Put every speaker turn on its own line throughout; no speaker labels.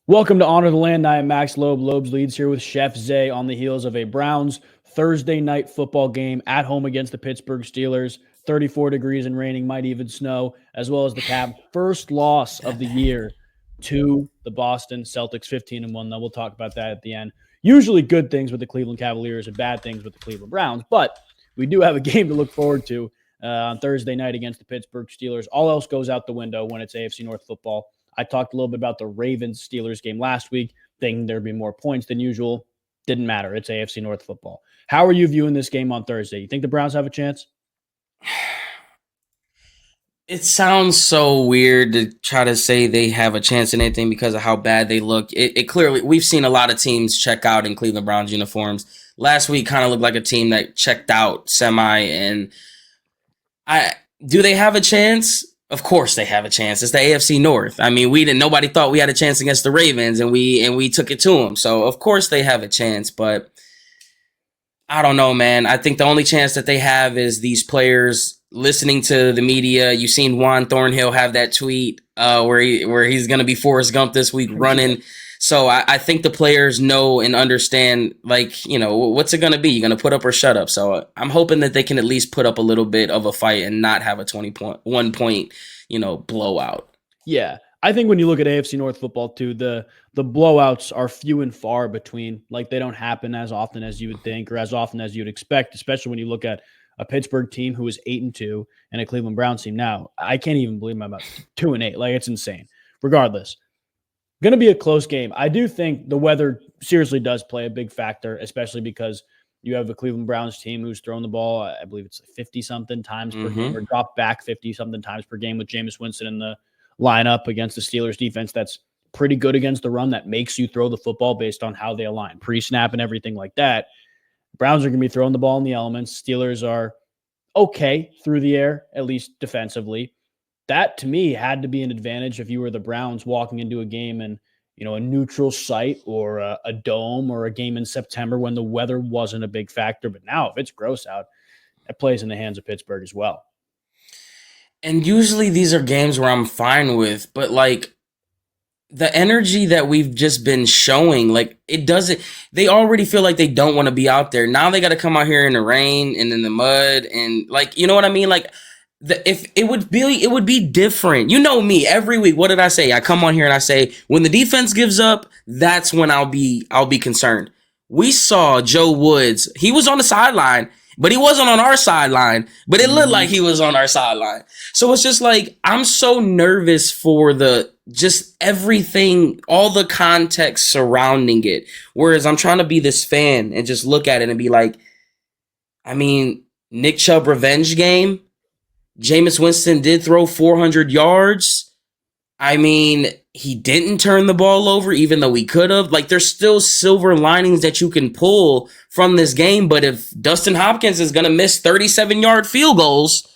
Welcome to Honor the Land. I am Max Loeb. Loeb's Leads here with Chef Zay on the heels of a Browns Thursday night football game at home against the Pittsburgh Steelers. 34 degrees and raining, might even snow, as well as the Cavs' first loss of the year to the Boston Celtics, 15-1. Though we'll talk about that at the end. Usually good things with the Cleveland Cavaliers and bad things with the Cleveland Browns, but we do have a game to look forward to on Thursday night against the Pittsburgh Steelers. All else goes out the window when it's AFC North football. I talked a little bit about the Ravens-Steelers game last week, thinking there'd be more points than usual. Didn't matter. It's AFC North football. How are you viewing this game on Thursday? You think the Browns have a chance?
It sounds so weird to try to say they have a chance in anything because of how bad they look. It clearly, we've seen a lot of teams check out in Cleveland Browns uniforms. Last week kind of looked like a team that checked out semi, and do they have a chance? Of course they have a chance. It's the AFC North. I mean, nobody thought we had a chance against the Ravens, and we took it to them. So of course they have a chance, but I don't know, man. I think the only chance that they have is these players listening to the media. You've seen Juan Thornhill have that tweet where he's going to be Forrest Gump this week running. So I think the players know and understand, what's it going to be? You're going to put up or shut up. So I'm hoping that they can at least put up a little bit of a fight and not have a 1 point, blowout.
Yeah. I think when you look at AFC North football too, the blowouts are few and far between. Like, they don't happen as often as you would think or as often as you'd expect, especially when you look at a Pittsburgh team who is 8-2 and a Cleveland Browns team now. I can't even believe I'm about 2-8. Like, it's insane. Regardless, going to be a close game. I do think the weather seriously does play a big factor, especially because you have a Cleveland Browns team who's thrown the ball, I believe it's 50-something times per game, or dropped back 50-something times per game with Jameis Winston in the lineup against the Steelers defense that's pretty good against the run, that makes you throw the football based on how they align, pre-snap and everything like that. Browns are going to be throwing the ball in the elements. Steelers are okay through the air, at least defensively. That, to me, had to be an advantage if you were the Browns walking into a game in, a neutral site or a dome, or a game in September when the weather wasn't a big factor. But now, if it's gross out, that plays in the hands of Pittsburgh as well.
And usually these are games where I'm fine with, but the energy that we've just been showing, they already feel like they don't want to be out there. Now they got to come out here in the rain and in the mud and you know what I mean? If it would be different. You know me, every week, what did I say? I come on here and I say, when the defense gives up, that's when I'll be concerned. We saw Joe Woods. He was on the sideline, but he wasn't on our sideline, but it looked like he was on our sideline. So it's just I'm so nervous for just everything, all the context surrounding it. Whereas I'm trying to be this fan and just look at it and be like, Nick Chubb revenge game. Jameis Winston did throw 400 yards. He didn't turn the ball over, even though he could have. There's still silver linings that you can pull from this game. But if Dustin Hopkins is going to miss 37-yard field goals,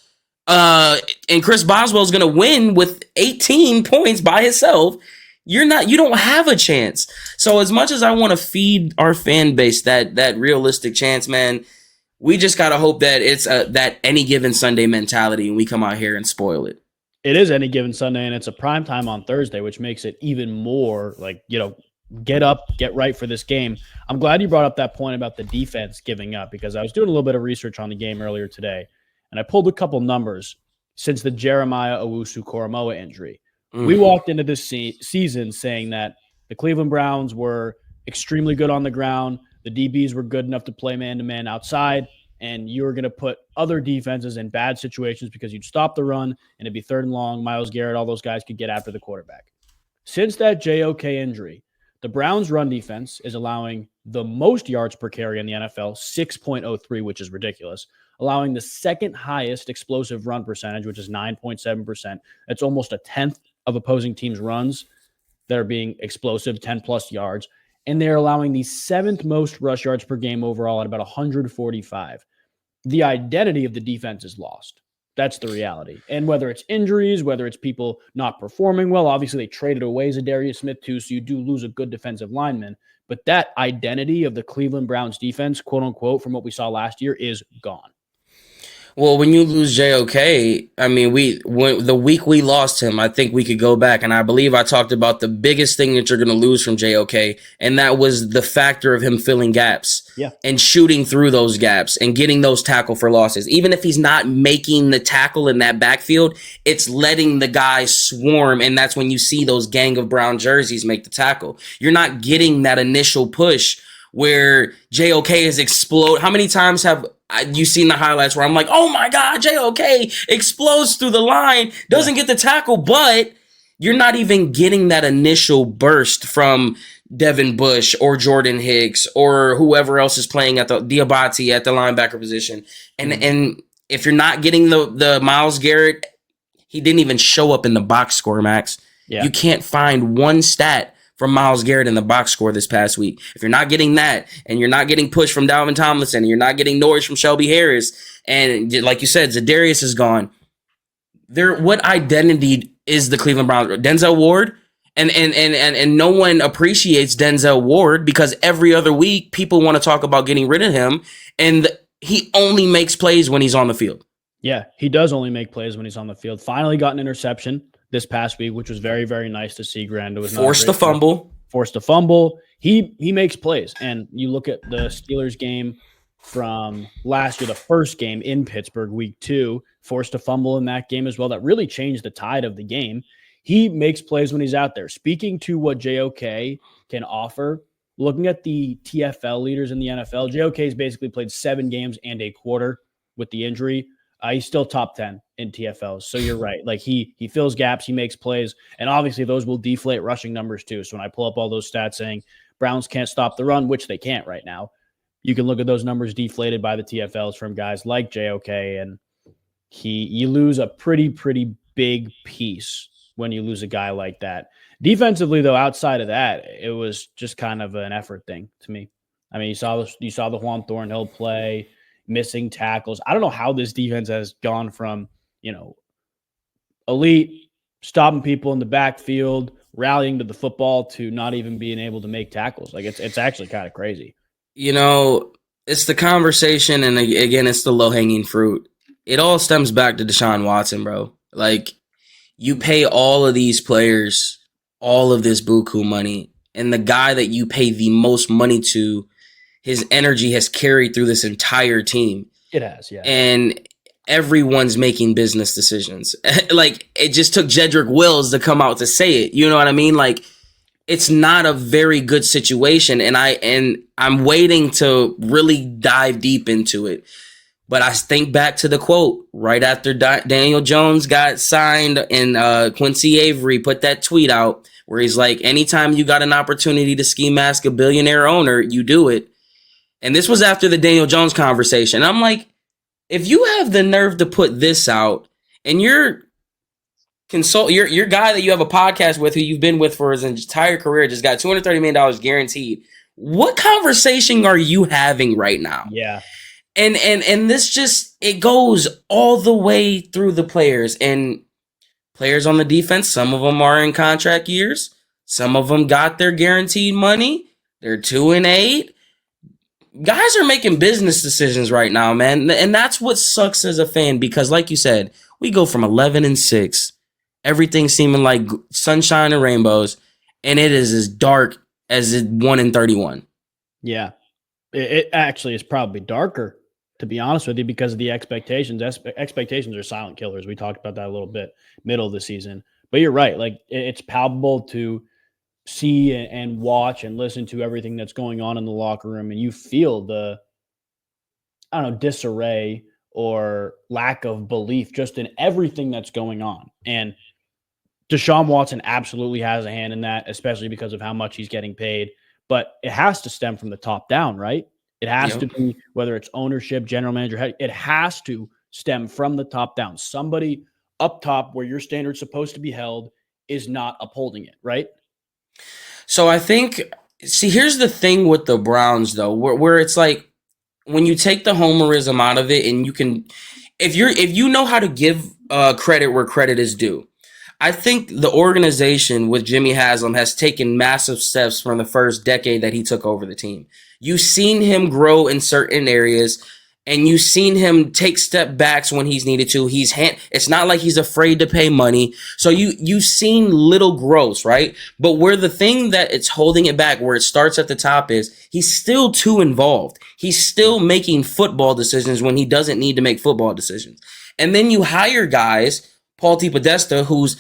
and Chris Boswell is going to win with 18 points by himself, you don't have a chance. So as much as I want to feed our fan base that realistic chance, man, we just got to hope that it's that any given Sunday mentality and we come out here and spoil it.
It is any given Sunday, and it's a prime time on Thursday, which makes it even more get up, get right for this game. I'm glad you brought up that point about the defense giving up, because I was doing a little bit of research on the game earlier today, and I pulled a couple numbers since the Jeremiah Owusu-Koramoah injury. We walked into this season saying that the Cleveland Browns were extremely good on the ground. The DBs were good enough to play man-to-man outside, and you were going to put other defenses in bad situations because you'd stop the run, and it'd be 3rd and long. Myles Garrett, all those guys could get after the quarterback. Since that JOK injury, the Browns' run defense is allowing the most yards per carry in the NFL, 6.03, which is ridiculous, allowing the second highest explosive run percentage, which is 9.7%. That's almost a tenth of opposing teams' runs that are being explosive, 10-plus yards. And they're allowing the 7th most rush yards per game overall at about 145. The identity of the defense is lost. That's the reality. And whether it's injuries, whether it's people not performing well, obviously they traded away Darius Smith too, so you do lose a good defensive lineman. But that identity of the Cleveland Browns defense, quote unquote, from what we saw last year, is gone.
Well, when you lose JOK, I mean, the week we lost him, I think we could go back, and I believe I talked about the biggest thing that you're going to lose from JOK, and that was the factor of him filling gaps and shooting through those gaps and getting those tackle for losses. Even if he's not making the tackle in that backfield, it's letting the guys swarm, and that's when you see those gang of brown jerseys make the tackle. You're not getting that initial push where JOK is explode. How many times have you seen the highlights where I'm like, oh my God, JOK explodes through the line, doesn't get the tackle, but you're not even getting that initial burst from Devin Bush or Jordan Hicks or whoever else is playing at the Diabate at the linebacker position. And if you're not getting the Myles Garrett, he didn't even show up in the box score, Max. Yeah. You can't find one stat from Myles Garrett in the box score this past week. If you're not getting that, and you're not getting push from Dalvin Tomlinson, and you're not getting noise from Shelby Harris, and like you said, Zadarius is gone. What identity is the Cleveland Browns? Denzel Ward? And no one appreciates Denzel Ward because every other week people want to talk about getting rid of him, and he only makes plays when he's on the field.
Yeah, he does only make plays when he's on the field. Finally got an interception this past week, which was very, very nice to see. Grando was
forced a
fumble. He makes plays. And you look at the Steelers game from last year, the first game in Pittsburgh, week 2, forced a fumble in that game as well. That really changed the tide of the game. He makes plays when he's out there. Speaking to what JOK can offer, looking at the TFL leaders in the NFL, JOK has basically played 7 games and a quarter with the injury. He's still top 10 in TFLs. So you're right. Like he fills gaps, he makes plays, and obviously those will deflate rushing numbers too. So when I pull up all those stats saying Browns can't stop the run, which they can't right now, you can look at those numbers deflated by the TFLs from guys like JOK, and you lose a pretty big piece when you lose a guy like that. Defensively, though, outside of that, it was just kind of an effort thing to me. I mean, you saw the Juan Thornhill play, missing tackles. I don't know how this defense has gone from, elite, stopping people in the backfield, rallying to the football, to not even being able to make tackles. Like it's actually kind of crazy.
It's the conversation, and again, it's the low-hanging fruit. It all stems back to Deshaun Watson, bro. Like, you pay all of these players all of this buku money, and the guy that you pay the most money to, his energy has carried through this entire team.
It has, yeah.
And everyone's making business decisions. Like, it just took Jedrick Wills to come out to say it. You know what I mean? Like, it's not a very good situation, and I'm waiting to really dive deep into it. But I think back to the quote right after Daniel Jones got signed, and Quincy Avery put that tweet out where he's like, anytime you got an opportunity to ski mask a billionaire owner, you do it. And this was after the Daniel Jones conversation. I'm like, if you have the nerve to put this out, and your guy that you have a podcast with, who you've been with for his entire career, just got $230 million guaranteed, what conversation are you having right now?
Yeah.
And this just, it goes all the way through the players, and players on the defense. Some of them are in contract years. Some of them got their guaranteed money. They're 2-8. Guys are making business decisions right now, man. And that's what sucks as a fan, because like you said, we go from 11-6, everything seeming like sunshine and rainbows, and it is as dark as 1-31.
Yeah. It actually is probably darker, to be honest with you, because of the expectations. Expectations are silent killers. We talked about that a little bit middle of the season. But you're right. Like, it's palpable to see and watch and listen to everything that's going on in the locker room, and you feel the, disarray or lack of belief just in everything that's going on. And Deshaun Watson absolutely has a hand in that, especially because of how much he's getting paid. But it has to stem from the top down, right? It has to be, whether it's ownership, general manager, it has to stem from the top down. Somebody up top, where your standard's supposed to be held, is not upholding it, right?
So I think, here's the thing with the Browns, though, where it's like, when you take the homerism out of it, and you can, if you know how to give credit where credit is due, I think the organization with Jimmy Haslam has taken massive steps from the first decade that he took over the team. You've seen him grow in certain areas, and you've seen him take step backs when he's needed to. It's not like he's afraid to pay money. So you've seen little growths, right? But where the thing that it's holding it back, where it starts at the top, is he's still too involved. He's still making football decisions when he doesn't need to make football decisions. And then you hire guys, Paul T. Podesta, who's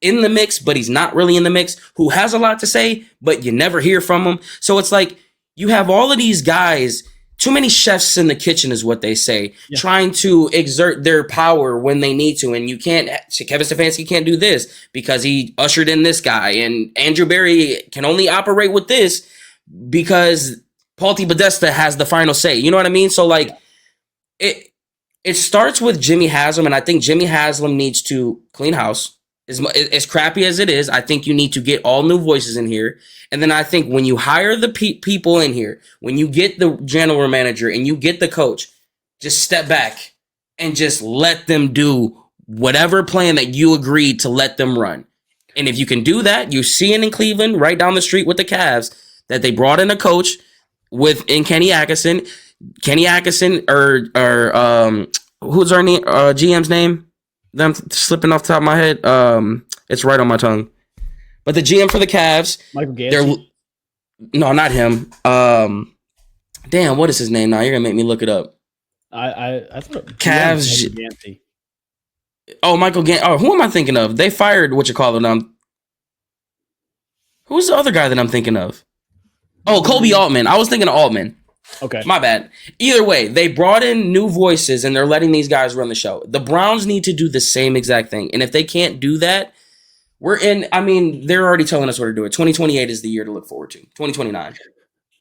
in the mix, but he's not really in the mix, who has a lot to say, but you never hear from him. So it's like you have all of these guys. Too many chefs in the kitchen is what they say, trying to exert their power when they need to. And you can't, Kevin Stefanski can't do this because he ushered in this guy. And Andrew Berry can only operate with this because Paul T. Podesta has the final say. You know what I mean? So, like, it starts with Jimmy Haslam, and I think Jimmy Haslam needs to clean house. As crappy as it is, I think you need to get all new voices in here. And then I think when you hire the people in here, when you get the general manager and you get the coach, just step back and just let them do whatever plan that you agreed to let them run. And if you can do that, you see it in Cleveland, right down the street with the Cavs, that they brought in a coach in Kenny Atkinson. Kenny Atkinson, or who's our GM's name? I'm slipping off the top of my head. It's right on my tongue. But the GM for the Cavs,
Michael Gansey.
No, not him. Damn, what is his name now? You're gonna make me look it up.
I thought
Cavs.
Michael Gansey.
Oh, Michael Gansey. Oh, who am I thinking of? They fired who's the other guy that I'm thinking of? Oh, Kobe Altman. I was thinking of Altman.
Okay.
My bad. Either way, they brought in new voices and they're letting these guys run the show. The Browns need to do the same exact thing. And if they can't do that, they're already telling us where to do it. 2028 is the year to look forward to. 2029.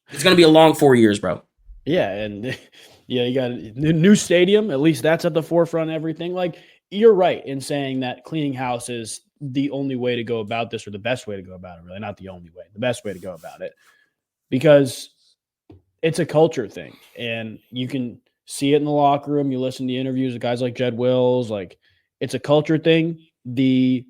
It's going to be a long 4 years, bro.
Yeah, and you got a new stadium. At least that's at the forefront of everything. Like, you're right in saying that cleaning house is the only way to go about this, or the best way to go about it, really. Not the only way. The best way to go about it. Because it's a culture thing, and you can see it in the locker room. You listen to interviews with guys like Jed Wills. Like, it's a culture thing. The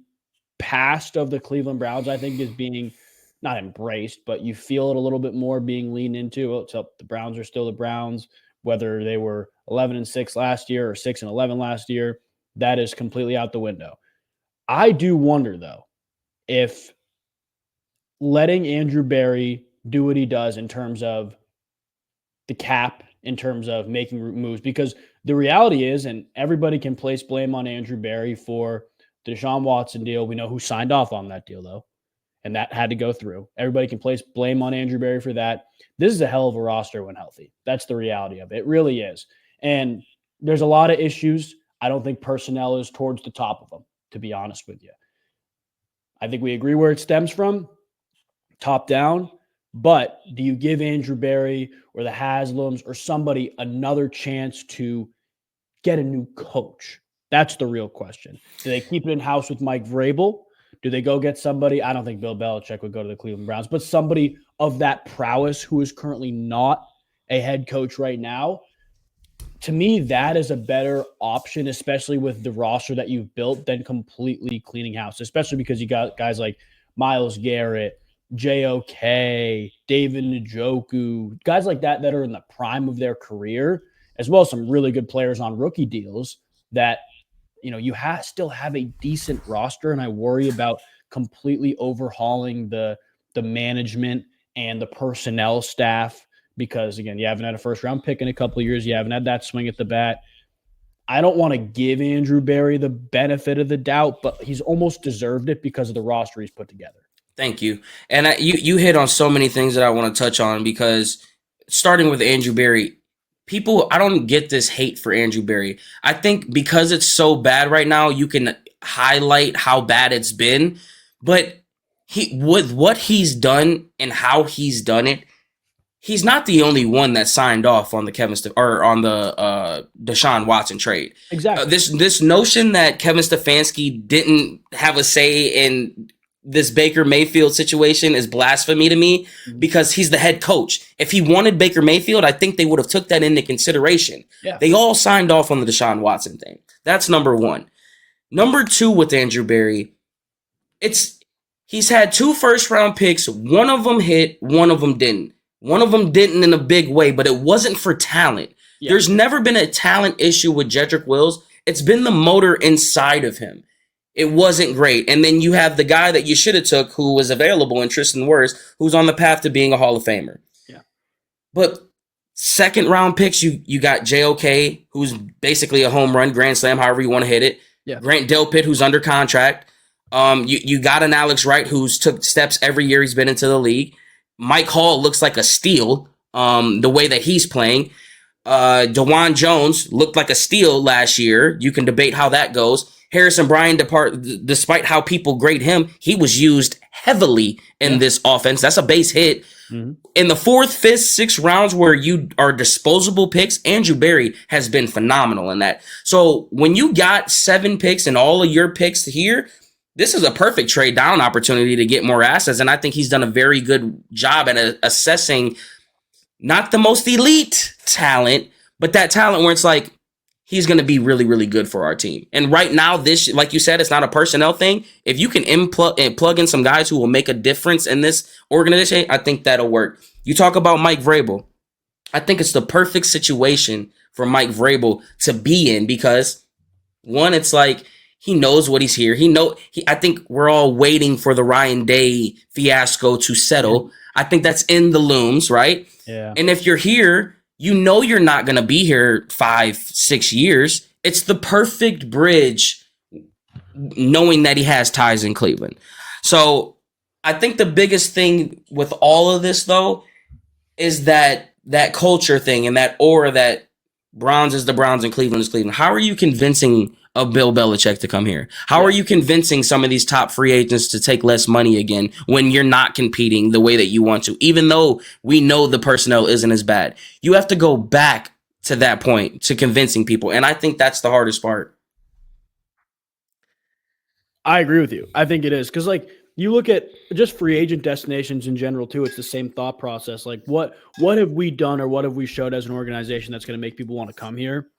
past of the Cleveland Browns, I think, is being not embraced, but you feel it a little bit more being leaned into. So the Browns are still the Browns, whether they were 11-6 last year or 6-11 last year. That is completely out the window. I do wonder, though, if letting Andrew Berry do what he does in terms of the cap, in terms of making moves, because the reality is, and everybody can place blame on Andrew Berry for the Deshaun Watson deal. We know who signed off on that deal, though, and that had to go through. Everybody can place blame on Andrew Berry for that. This is a hell of a roster when healthy. That's the reality of it. It really is. And there's a lot of issues. I don't think personnel is towards the top of them, to be honest with you. I think we agree where it stems from, top down. But do you give Andrew Berry or the Haslams or somebody another chance to get a new coach? That's the real question. Do they keep it in-house with Mike Vrabel? Do they go get somebody? I don't think Bill Belichick would go to the Cleveland Browns, but somebody of that prowess who is currently not a head coach right now. To me, that is a better option, especially with the roster that you've built, than completely cleaning house, especially because you got guys like Myles Garrett, JOK, David Njoku, guys like that are in the prime of their career, as well as some really good players on rookie deals that, you still have a decent roster. And I worry about completely overhauling the management and the personnel staff because, again, you haven't had a first-round pick in a couple of years. You haven't had that swing at the bat. I don't want to give Andrew Berry the benefit of the doubt, but he's almost deserved it because of the roster he's put together.
Thank you. And you hit on so many things that I want to touch on, because starting with Andrew Berry, I don't get this hate for Andrew Berry. I think because it's so bad right now, you can highlight how bad it's been. But with what he's done and how he's done it, he's not the only one that signed off on the Deshaun Watson trade.
Exactly.
This notion that Kevin Stefanski didn't have a say in this Baker Mayfield situation is blasphemy to me, because he's the head coach. If he wanted Baker Mayfield, I think they would have took that into consideration. Yeah. They all signed off on the Deshaun Watson thing. That's number one. Number two, with Andrew Berry, he's had 2 first-round picks. One of them hit, one of them didn't. One of them didn't in a big way, but it wasn't for talent.
Yeah.
There's never been a talent issue with Jedrick Wills. It's been the motor inside of him. It wasn't great. And then you have the guy that you should have took who was available in Tristan Wirfs, who's on the path to being a Hall of Famer.
Yeah.
But second round picks, you got JOK, who's basically a home run, grand slam, however you want to hit it.
Yeah.
Grant Delpit, who's under contract. You got an Alex Wright who's took steps every year he's been into the league. Mike Hall looks like a steal the way that he's playing. DeJuan Jones looked like a steal last year. You can debate how that goes. Harrison Bryant, despite how people grade him, he was used heavily in this offense. That's a base hit. Mm-hmm. In the 4th, 5th, 6th rounds where you are disposable picks, Andrew Berry has been phenomenal in that. So when you got 7 picks and all of your picks here, this is a perfect trade down opportunity to get more assets. And I think he's done a very good job at assessing not the most elite talent, but that talent where it's like, he's going to be really, really good for our team. And right now, this, like you said, it's not a personnel thing. If you can plug in some guys who will make a difference in this organization, I think that'll work. You talk about Mike Vrabel. I think it's the perfect situation for Mike Vrabel to be in because, one, it's like he knows what he's here. I think we're all waiting for the Ryan Day fiasco to settle. I think that's in the looms, right?
Yeah.
And if you're here, you know you're not going to be here 5-6 years. It's the perfect bridge knowing that he has ties in Cleveland. So I think the biggest thing with all of this, though, is that culture thing and that aura that Browns is the Browns and Cleveland is Cleveland. How are you convincing a Bill Belichick to come here? How are you convincing some of these top free agents to take less money again when you're not competing the way that you want to, even though we know the personnel isn't as bad? You have to go back to that point to convincing people. And I think that's the hardest part.
I agree with you. I think it is. Because, like, you look at just free agent destinations in general, too. It's the same thought process. Like, what have we done or what have we showed as an organization that's going to make people want to come here?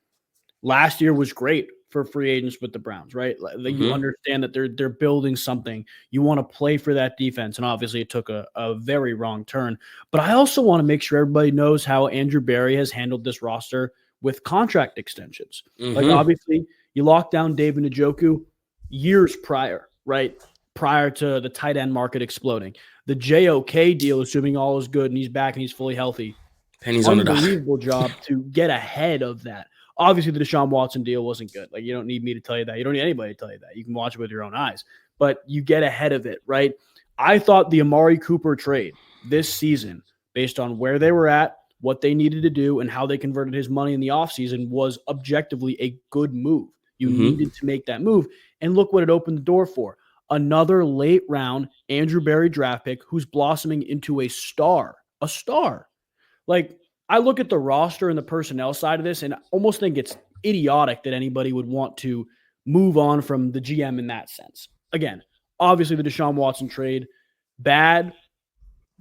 Last year was great for free agents with the Browns, right? Like, you understand that they're building something. You want to play for that defense. And obviously it took a very wrong turn. But I also want to make sure everybody knows how Andrew Berry has handled this roster with contract extensions. Like, obviously, you locked down David Njoku years prior, right? Prior to the tight end market exploding. The JOK deal, assuming all is good and he's back and he's fully healthy.
Pennies on the dollar.
Unbelievable job to get ahead of that. Obviously, the Deshaun Watson deal wasn't good. Like, you don't need me to tell you that. You don't need anybody to tell you that. You can watch it with your own eyes. But you get ahead of it, right? I thought the Amari Cooper trade this season, based on where they were at, what they needed to do, and how they converted his money in the offseason, was objectively a good move. You needed to make that move. And look what it opened the door for. Another late-round Andrew Berry draft pick who's blossoming into a star. A star. Like, I look at the roster and the personnel side of this and almost think it's idiotic that anybody would want to move on from the GM in that sense. Again, obviously the Deshaun Watson trade, bad,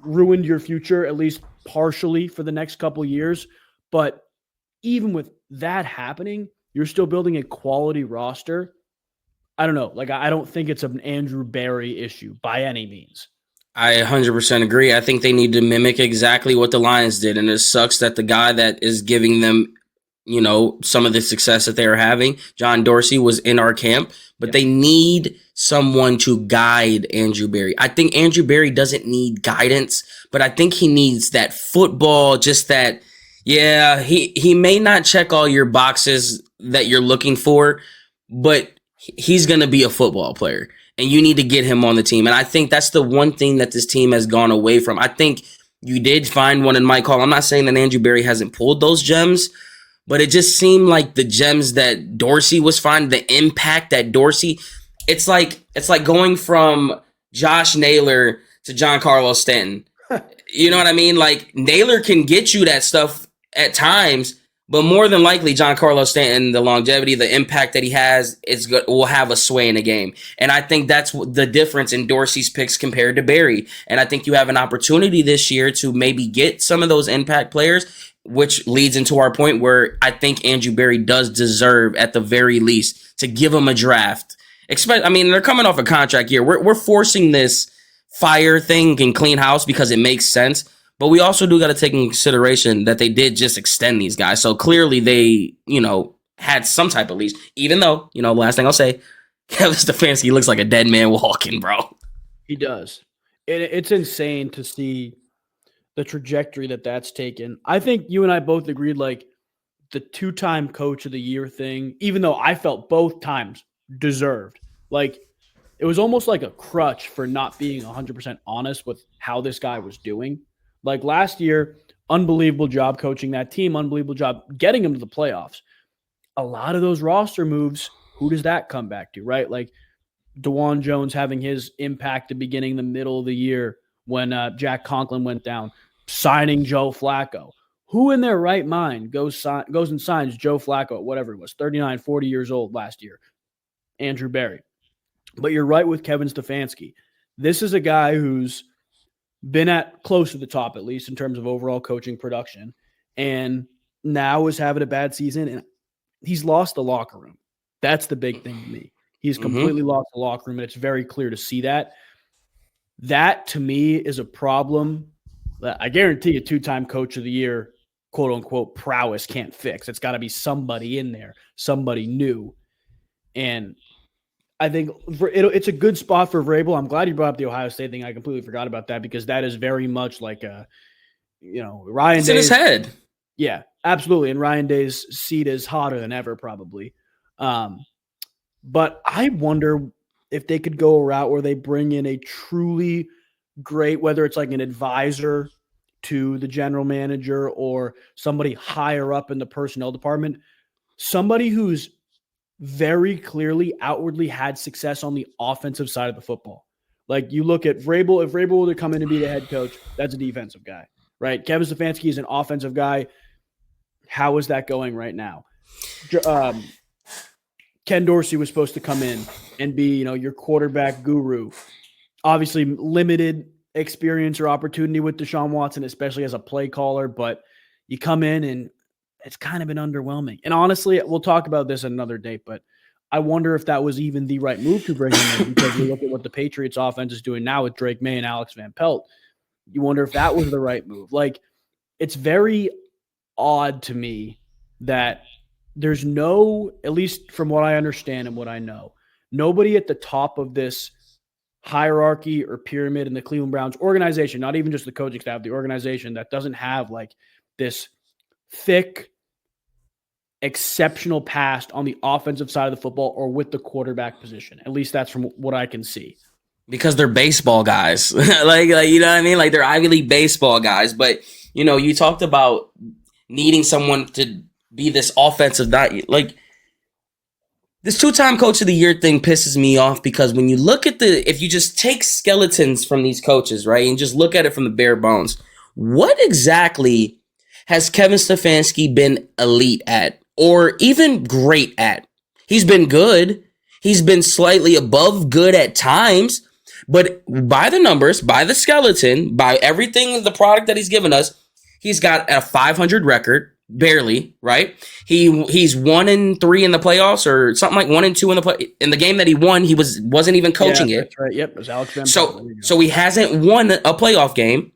ruined your future, at least partially for the next couple of years. But even with that happening, you're still building a quality roster. I don't know. Like, I don't think it's an Andrew Berry issue by any means.
I 100% agree. I think they need to mimic exactly what the Lions did. And it sucks that the guy that is giving them, some of the success that they are having, John Dorsey, was in our camp. But they need someone to guide Andrew Berry. I think Andrew Berry doesn't need guidance, but I think he needs that football, just that, he may not check all your boxes that you're looking for, but he's going to be a football player. And you need to get him on the team. And I think that's the one thing that this team has gone away from. I think you did find one in Mike Hall. I'm not saying that Andrew Berry hasn't pulled those gems, but it just seemed like the gems that Dorsey was finding, the impact that Dorsey, it's like going from Josh Naylor to John Carlos Stanton. You know what I mean? Like, Naylor can get you that stuff at times, but more than likely, John Carlos Stanton, the longevity, the impact that he has, will have a sway in a game. And I think that's the difference in Dorsey's picks compared to Berry. And I think you have an opportunity this year to maybe get some of those impact players, which leads into our point where I think Andrew Berry does deserve, at the very least, to give him a draft. They're coming off a contract year. We're forcing this fire thing and clean house because it makes sense. But we also do got to take in consideration that they did just extend these guys. So clearly they, had some type of leash, even though, last thing I'll say, Kevin Stefanski looks like a dead man walking, bro.
He does. It's insane to see the trajectory that's taken. I think you and I both agreed, like, the 2-time coach of the year thing, even though I felt both times deserved. Like, it was almost like a crutch for not being 100% honest with how this guy was doing. Like last year, unbelievable job coaching that team, unbelievable job getting them to the playoffs. A lot of those roster moves, who does that come back to, right? Like DeJuan Jones having his impact at the beginning, the middle of the year when Jack Conklin went down, signing Joe Flacco. Who in their right mind goes and signs Joe Flacco at whatever it was, 39, 40 years old last year? Andrew Berry. But you're right with Kevin Stefanski. This is a guy who's been at close to the top, at least in terms of overall coaching production, and now is having a bad season, and he's lost the locker room. That's the big thing to me. He's completely lost the locker room, and it's very clear to see that. That, to me, is a problem that I guarantee a 2-time coach of the year, quote-unquote, prowess can't fix. It's got to be somebody in there, somebody new. And I think it's a good spot for Vrabel. I'm glad you brought up the Ohio State thing. I completely forgot about that because that is very much like Ryan
It's
Day's,
in his head.
Yeah, absolutely. And Ryan Day's seat is hotter than ever, probably. But I wonder if they could go a route where they bring in a truly great, whether it's like an advisor to the general manager or somebody higher up in the personnel department, somebody who's very clearly outwardly had success on the offensive side of the football. Like you look at Vrabel, if Vrabel were to come in and be the head coach, that's a defensive guy, right? Kevin Stefanski is an offensive guy. How is that going right now? Ken Dorsey was supposed to come in and be, your quarterback guru. Obviously limited experience or opportunity with Deshaun Watson, especially as a play caller, but you come in and it's kind of been underwhelming. And honestly, we'll talk about this another date, but I wonder if that was even the right move to bring him in because you look at what the Patriots offense is doing now with Drake May and Alex Van Pelt. You wonder if that was the right move. Like, it's very odd to me that there's no, at least from what I understand and what I know, nobody at the top of this hierarchy or pyramid in the Cleveland Browns organization, not even just the coaching staff, the organization that doesn't have like this thick, exceptional past on the offensive side of the football or with the quarterback position. At least that's from what I can see.
Because they're baseball guys. like you know what I mean? Like they're Ivy League baseball guys. But, you talked about needing someone to be this offensive guy. Like this 2-time coach of the year thing pisses me off because when you look at if you just take skeletons from these coaches, right, and just look at it from the bare bones, what exactly has Kevin Stefanski been elite at or even great at? He's been good. He's been slightly above good at times, but by the numbers, by the skeleton, by everything, the product that he's given us, he's got a 500 record, barely, right? He's 1-3 in the playoffs or something like 1-2 in the game that he won. He wasn't even coaching it.
That's right. Yep, it was Alex Van
Pelt. So he hasn't won a playoff game.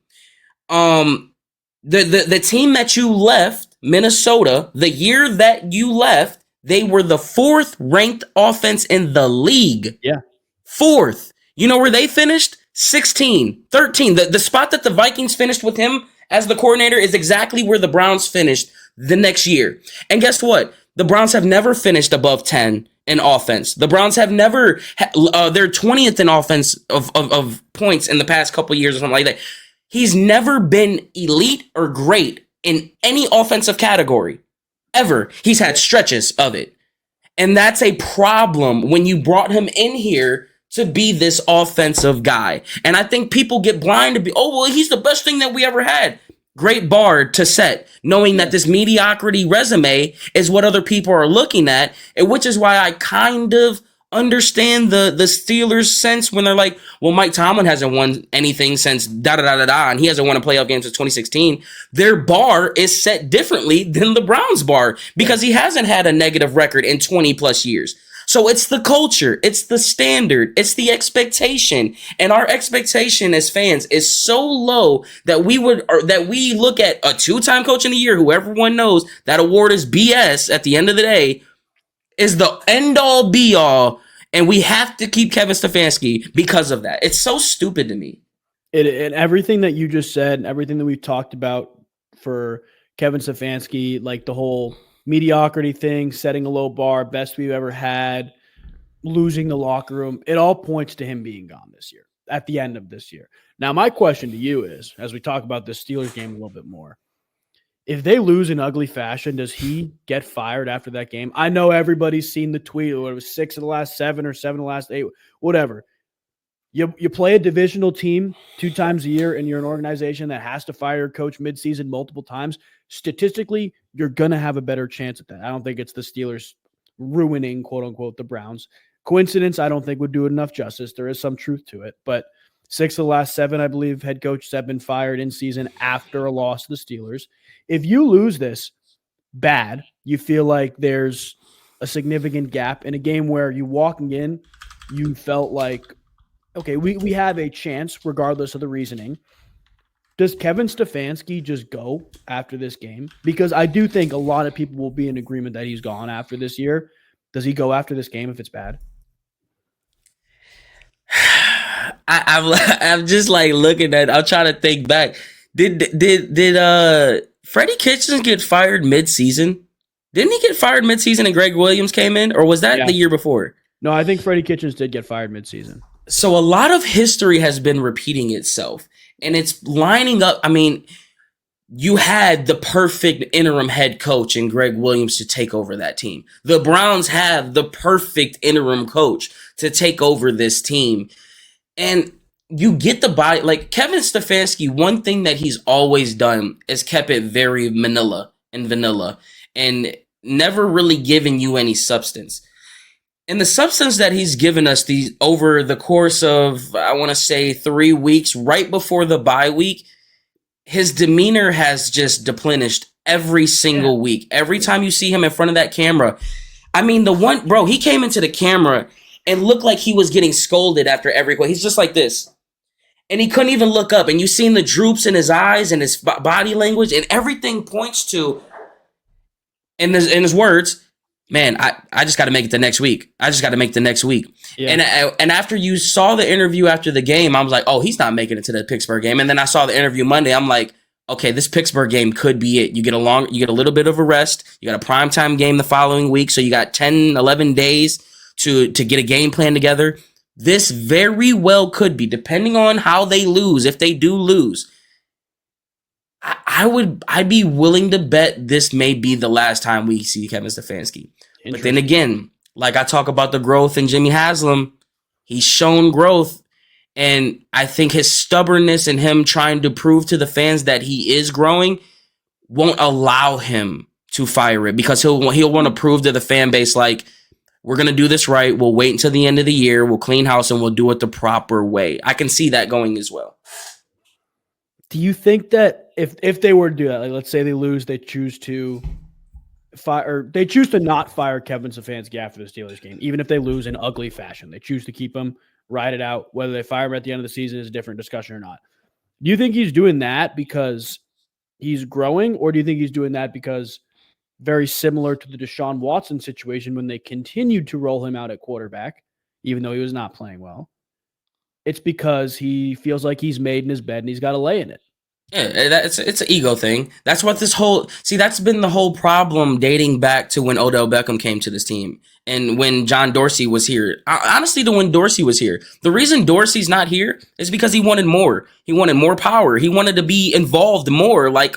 The team that you left, Minnesota, the year that you left, they were the 4th ranked offense in the league.
Yeah.
4th. You know where they finished? 16, 13. The spot that the Vikings finished with him as the coordinator is exactly where the Browns finished the next year. And guess what? The Browns have never finished above 10 in offense. The Browns have never, they're 20th in offense of points in the past couple of years or something like that. He's never been elite or great in any offensive category, ever. He's had stretches of it. And that's a problem when you brought him in here to be this offensive guy. And I think people get blind to be, oh, well, he's the best thing that we ever had. Great bar to set, knowing that this mediocrity resume is what other people are looking at, and which is why I kind of understand the Steelers' sense when they're like, well, Mike Tomlin hasn't won anything since da-da-da-da-da, and he hasn't won a playoff game since 2016. Their bar is set differently than the Browns' bar because he hasn't had a negative record in 20-plus years. So it's the culture, it's the standard, it's the expectation. And our expectation as fans is so low that we look at a 2-time coach in the year who everyone knows that award is BS at the end of the day, is the end all be all. And we have to keep Kevin Stefanski because of that. It's so stupid to me.
And everything that you just said, and everything that we've talked about for Kevin Stefanski, like the whole mediocrity thing, setting a low bar, best we've ever had, losing the locker room, it all points to him being gone this year, at the end of this year. Now, my question to you is, as we talk about this Steelers game a little bit more, if they lose in ugly fashion, does he get fired after that game? I know everybody's seen the tweet, or it was 6 of the last 7 or 7 of the last 8, whatever. You play a divisional team 2 times a year, and you're an organization that has to fire your coach midseason multiple times. Statistically, you're going to have a better chance at that. I don't think it's the Steelers ruining, quote unquote, the Browns. Coincidence, I don't think would do it enough justice. There is some truth to it. But 6 of the last 7, I believe, head coaches have been fired in season after a loss to the Steelers. If you lose this bad, you feel like there's a significant gap in a game where you walking in, you felt like, okay, we have a chance regardless of the reasoning. Does Kevin Stefanski just go after this game? Because I do think a lot of people will be in agreement that he's gone after this year. Does he go after this game if it's bad?
I'm just like looking at. I'm trying to think back. Did Freddie Kitchens get fired mid-season? Didn't he get fired mid-season and Greg Williams came in, or was that the year before?
No, I think Freddie Kitchens did get fired mid-season.
So a lot of history has been repeating itself, and it's lining up. I mean, you had the perfect interim head coach in Greg Williams to take over that team. The Browns have the perfect interim coach to take over this team. And you get the body, like Kevin Stefanski, one thing that he's always done is kept it very vanilla and never really given you any substance. And the substance that he's given us over the course of, I want to say 3 weeks, right before the bye week, his demeanor has just depleted every single week. Every time you see him in front of that camera, I mean, he came into the camera and looked like he was getting scolded after every quote. He's just like this. And he couldn't even look up. And you seen the droops in his eyes and his body language, and everything points to, in his words, man, I just got to make it the next week. I just got to make the next week. Yeah. And after you saw the interview after the game, I was like, oh, he's not making it to the Pittsburgh game. And then I saw the interview Monday. I'm like, okay, this Pittsburgh game could be it. You get a little bit of a rest. You got a primetime game the following week. So you got 10, 11 days to get a game plan together. This very well could be, depending on how they lose. If they do lose, I'd be willing to bet this may be the last time we see Kevin Stefanski. But then again, like I talk about the growth in Jimmy Haslam, he's shown growth. And I think his stubbornness and him trying to prove to the fans that he is growing won't allow him to fire it, because he'll want to prove to the fan base, like, we're going to do this right. We'll wait until the end of the year. We'll clean house and we'll do it the proper way. I can see that going as well.
Do you think that if they were to do that, like let's say they lose, they choose to not fire Kevin Stefanski after the Steelers game, even if they lose in ugly fashion, they choose to keep him, ride it out. Whether they fire him at the end of the season is a different discussion or not. Do you think he's doing that because he's growing, or do you think he's doing that because, very similar to the Deshaun Watson situation when they continued to roll him out at quarterback, even though he was not playing well, it's because he feels like he's made in his bed and he's got to lay in it?
Yeah, it's an ego thing. That's what that's been the whole problem dating back to when Odell Beckham came to this team and when John Dorsey was here. Honestly, when Dorsey was here, the reason Dorsey's not here is because he wanted more. He wanted more power. He wanted to be involved more, like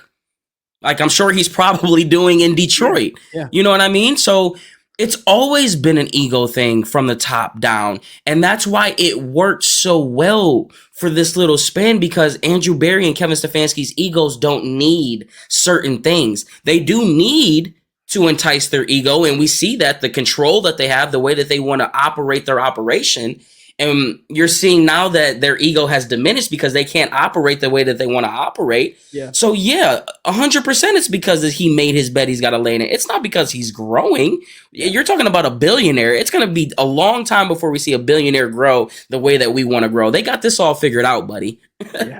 I'm sure he's probably doing in Detroit. Yeah. You know what I mean? So it's always been an ego thing from the top down. And that's why it worked so well for this little span, because Andrew Berry and Kevin Stefanski's egos don't need certain things. They do need to entice their ego. And we see that the control that they have, the way that they want to operate their operation, And you're seeing now that their ego has diminished because they can't operate the way that they want to operate.
Yeah.
So, 100% it's because he made his bet. He's got to lay in it. It's not because he's growing. You're talking about a billionaire. It's going to be a long time before we see a billionaire grow the way that we want to grow. They got this all figured out, buddy.
Yeah.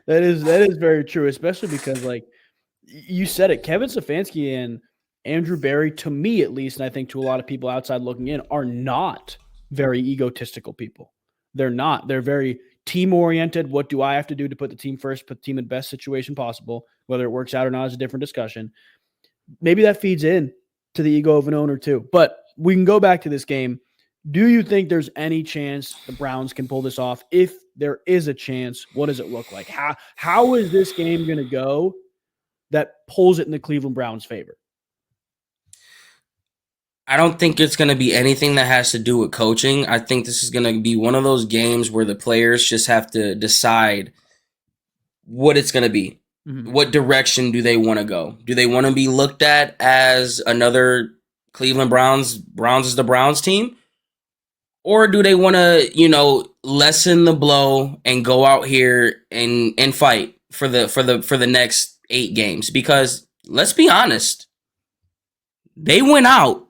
That is very true, especially because, like you said it, Kevin Stefanski and Andrew Barry, to me at least, and I think to a lot of people outside looking in, are not very egotistical people. They're not. They're very team-oriented. What do I have to do to put the team first, put the team in the best situation possible? Whether it works out or not is a different discussion. Maybe that feeds in to the ego of an owner too. But we can go back to this game. Do you think there's any chance the Browns can pull this off? If there is a chance, what does it look like? How is this game going to go that pulls it in the Cleveland Browns' favor?
I don't think it's going to be anything that has to do with coaching. I think this is going to be one of those games where the players just have to decide what it's going to be. Mm-hmm. What direction do they want to go? Do they want to be looked at as another Cleveland Browns is the Browns team? Or do they want to, lessen the blow and go out here and fight for the next 8 games? Because let's be honest, they went out.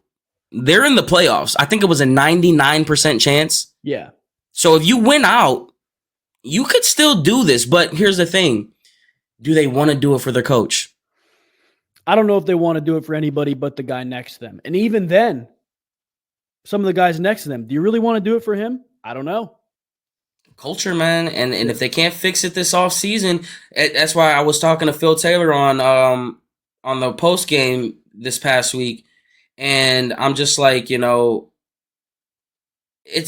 They're in the playoffs. I think it was a 99% chance.
Yeah.
So if you win out, you could still do this. But here's the thing. Do they want to do it for their coach?
I don't know if they want to do it for anybody but the guy next to them. And even then, some of the guys next to them, do you really want to do it for him? I don't know.
Culture, man. And if they can't fix it this offseason, that's why I was talking to Phil Taylor on the post game this past week. And I'm just like, it's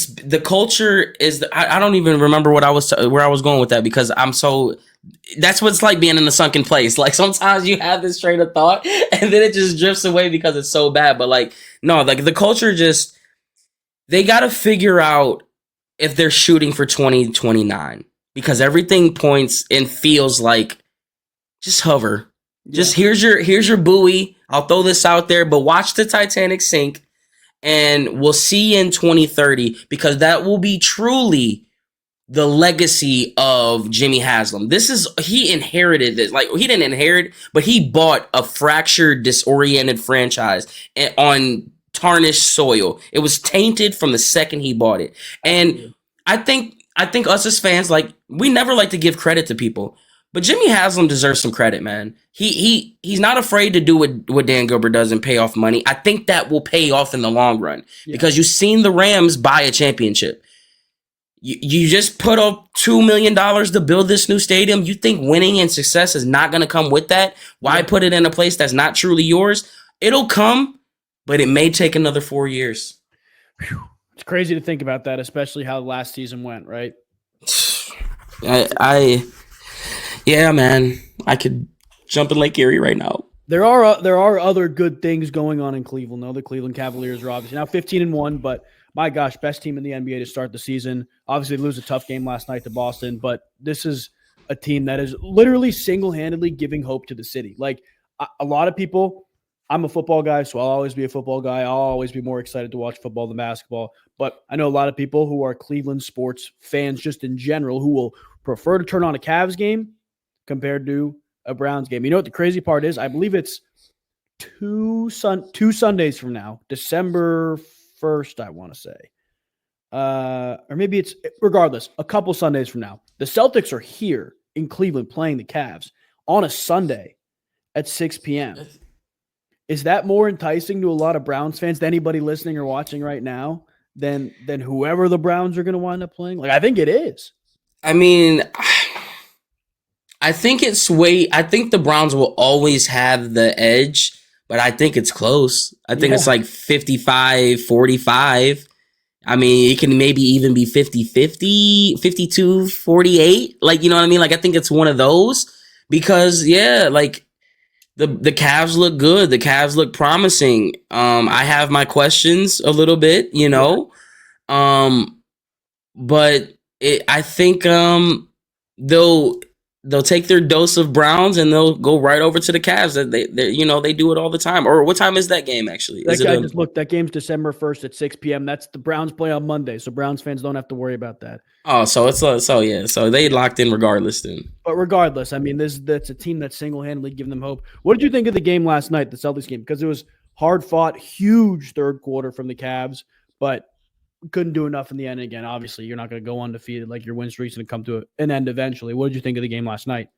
the culture is. I don't even remember where I was going with that because that's what it's like being in a sunken place. Like sometimes you have this train of thought and then it just drifts away because it's so bad. But like, no, like the culture they got to figure out if they're shooting for 2029 because everything points and feels like just hover. Yeah. Just here's your buoy. I'll throw this out there, but watch the Titanic sink and we'll see you in 2030 because that will be truly the legacy of Jimmy Haslam. He inherited this. Like he didn't inherit, but he bought a fractured, disoriented franchise on tarnished soil. It was tainted from the second he bought it. And I think us as fans, like we never like to give credit to people. But Jimmy Haslam deserves some credit, man. He's not afraid to do what Dan Gilbert does and pay off money. I think that will pay off in the long run because you've seen the Rams buy a championship. You just put up $2 million to build this new stadium. You think winning and success is not going to come with that? Why put it in a place that's not truly yours? It'll come, but it may take another 4 years.
It's crazy to think about that, especially how last season went, right?
Yeah, man. I could jump in Lake Erie right now.
There are other good things going on in Cleveland, though. The Cleveland Cavaliers are obviously now 15-1, but my gosh, best team in the NBA to start the season. Obviously, they lose a tough game last night to Boston, but this is a team that is literally single-handedly giving hope to the city. Like a lot of people, I'm a football guy, so I'll always be a football guy. I'll always be more excited to watch football than basketball. But I know a lot of people who are Cleveland sports fans just in general who will prefer to turn on a Cavs game compared to a Browns game. You know what the crazy part is? I believe it's two Sundays from now, December 1st, I want to say. Or maybe it's, regardless, a couple Sundays from now. The Celtics are here in Cleveland playing the Cavs on a Sunday at 6 p.m. Is that more enticing to a lot of Browns fans, than anybody listening or watching right now, than whoever the Browns are going to wind up playing? Like, I think it is.
I mean, I think the Browns will always have the edge, but I think it's close. I think it's like 55-45. I mean, it can maybe even be 50-50, 52-48. Like, you know what I mean? Like, I think it's one of those because, like, the Cavs look good. The Cavs look promising. I have my questions a little bit, but I think, though, they'll take their dose of Browns and they'll go right over to the Cavs. They do it all the time. Or what time is that game actually?
I just looked. That game's December 1st at 6 p.m. That's the Browns play on Monday, so Browns fans don't have to worry about that.
Oh, so they locked in regardless then.
But regardless, I mean, that's a team that's single-handedly giving them hope. What did you think of the game last night, the Celtics game? Because it was hard-fought, huge third quarter from the Cavs, but couldn't do enough in the end. Again, obviously, you're not going to go undefeated. Like, your win streak's going to come to an end eventually. What did you think of the game last night?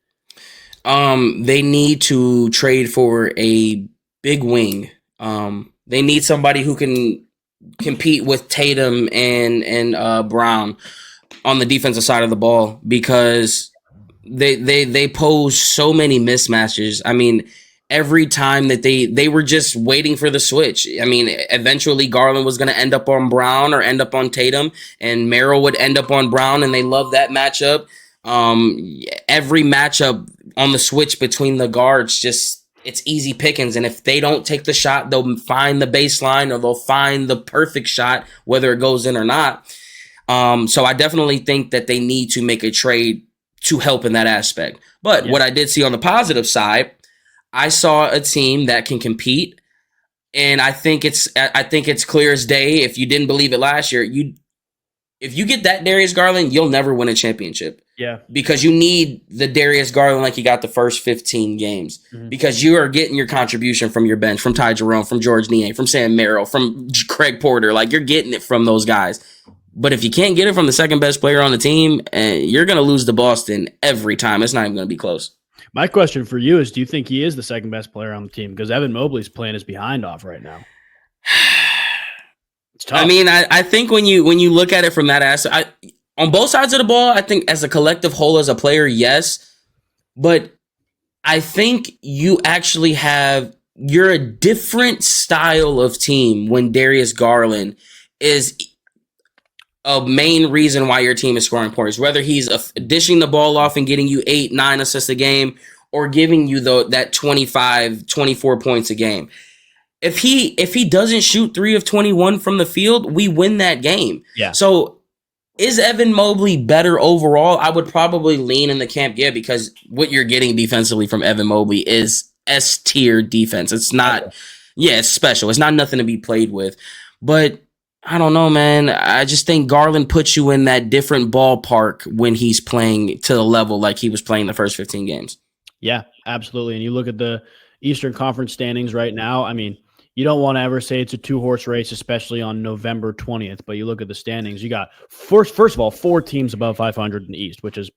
They need to trade for a big wing. They need somebody who can compete with Tatum and Brown on the defensive side of the ball, because they pose so many mismatches. I mean, every time that they were just waiting for the switch. I mean, eventually Garland was going to end up on Brown or end up on Tatum, and Merrill would end up on Brown, and they love that matchup. Every matchup on the switch between the guards, just it's easy pickings. And if they don't take the shot, they'll find the baseline or they'll find the perfect shot, whether it goes in or not. So I definitely think that they need to make a trade to help in that aspect. But what I did see on the positive side, I saw a team that can compete, and I think it's clear as day. If you didn't believe it last year, if you get that Darius Garland, you'll never win a championship.
Yeah, because
you need the Darius Garland like you got the first 15 games, because you are getting your contribution from your bench, from Ty Jerome, from George Niang, from Sam Merrill, from Craig Porter. Like, you're getting it from those guys. But if you can't get it from the second best player on the team, you're going to lose to Boston every time. It's not even going to be close.
My question for you is, do you think he is the second best player on the team? Because Evan Mobley's playing his behind off right now. It's tough.
I mean, I think when you look at it from that aspect, on both sides of the ball, I think as a collective whole, as a player, yes. But I think you're a different style of team when Darius Garland is a main reason why your team is scoring points, whether he's dishing the ball off and getting you 8-9 assists a game, or giving you that 25, 24 points a game. If he doesn't shoot 3 of 21 from the field, we win that game.
Yeah.
So is Evan Mobley better overall? I would probably lean in the camp, because what you're getting defensively from Evan Mobley is S-tier defense. It's not, it's special. It's not nothing to be played with. But I don't know, man. I just think Garland puts you in that different ballpark when he's playing to the level like he was playing the first 15 games.
Yeah, absolutely. And you look at the Eastern Conference standings right now. I mean, you don't want to ever say it's a two-horse race, especially on November 20th. But you look at the standings, you got, first of all, 4 teams above 500 in the East, which is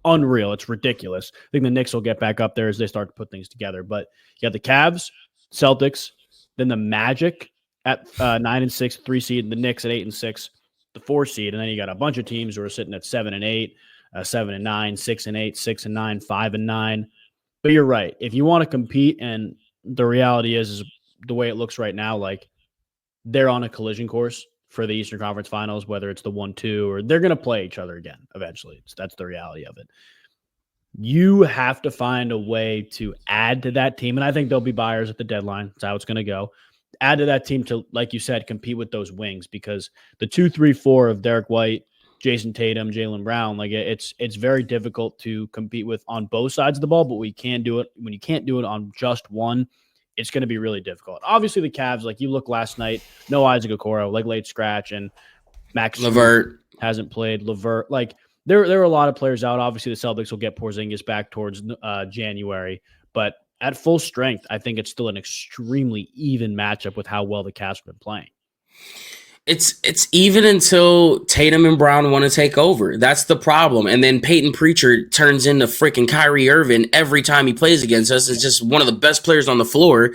unreal. It's ridiculous. I think the Knicks will get back up there as they start to put things together. But you got the Cavs, Celtics, then the Magic at 9-6, 3 seed, the Knicks at 8-6, the 4 seed, and then you got a bunch of teams who are sitting at 7-8, 7-9, 6-8, 6-9, 5-9. But you're right. If you want to compete, and the reality is the way it looks right now, like, they're on a collision course for the Eastern Conference Finals, whether it's the 1-2 or they're going to play each other again eventually. That's the reality of it. You have to find a way to add to that team, and I think there'll be buyers at the deadline. That's how it's going to go. Add to that team to, like you said, compete with those wings, because the 2, 3, 4 of Derek White, Jason Tatum, Jaylen Brown, like, it's very difficult to compete with on both sides of the ball, but we can do it. When you can't do it on just one, it's going to be really difficult. Obviously, the Cavs, like, you look last night, no Isaac Okoro, like, late scratch, and Max
LeVert
hasn't played. LeVert, like, there are a lot of players out. Obviously, the Celtics will get Porzingis back towards January, but at full strength, I think it's still an extremely even matchup with how well the Cavs have been playing.
It's even until Tatum and Brown want to take over. That's the problem. And then Peyton Pritchard turns into freaking Kyrie Irving every time he plays against us. It's just one of the best players on the floor.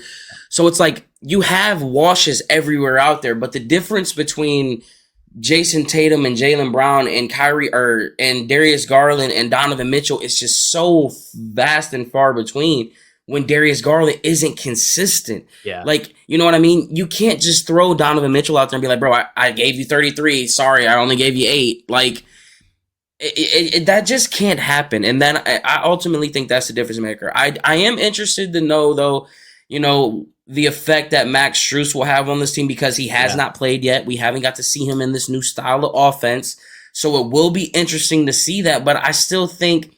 So it's like you have washes everywhere out there, but the difference between Jason Tatum and Jaylen Brown and and Darius Garland and Donovan Mitchell is just so vast and far between. When Darius Garland isn't consistent.
Yeah.
Like, you know what I mean? You can't just throw Donovan Mitchell out there and be like, bro, I gave you 33. Sorry, I only gave you 8. Like, that just can't happen. And then I ultimately think that's the difference maker. I am interested to know, though, the effect that Max Strus will have on this team, because he has not played yet. We haven't got to see him in this new style of offense. So it will be interesting to see that. But I still think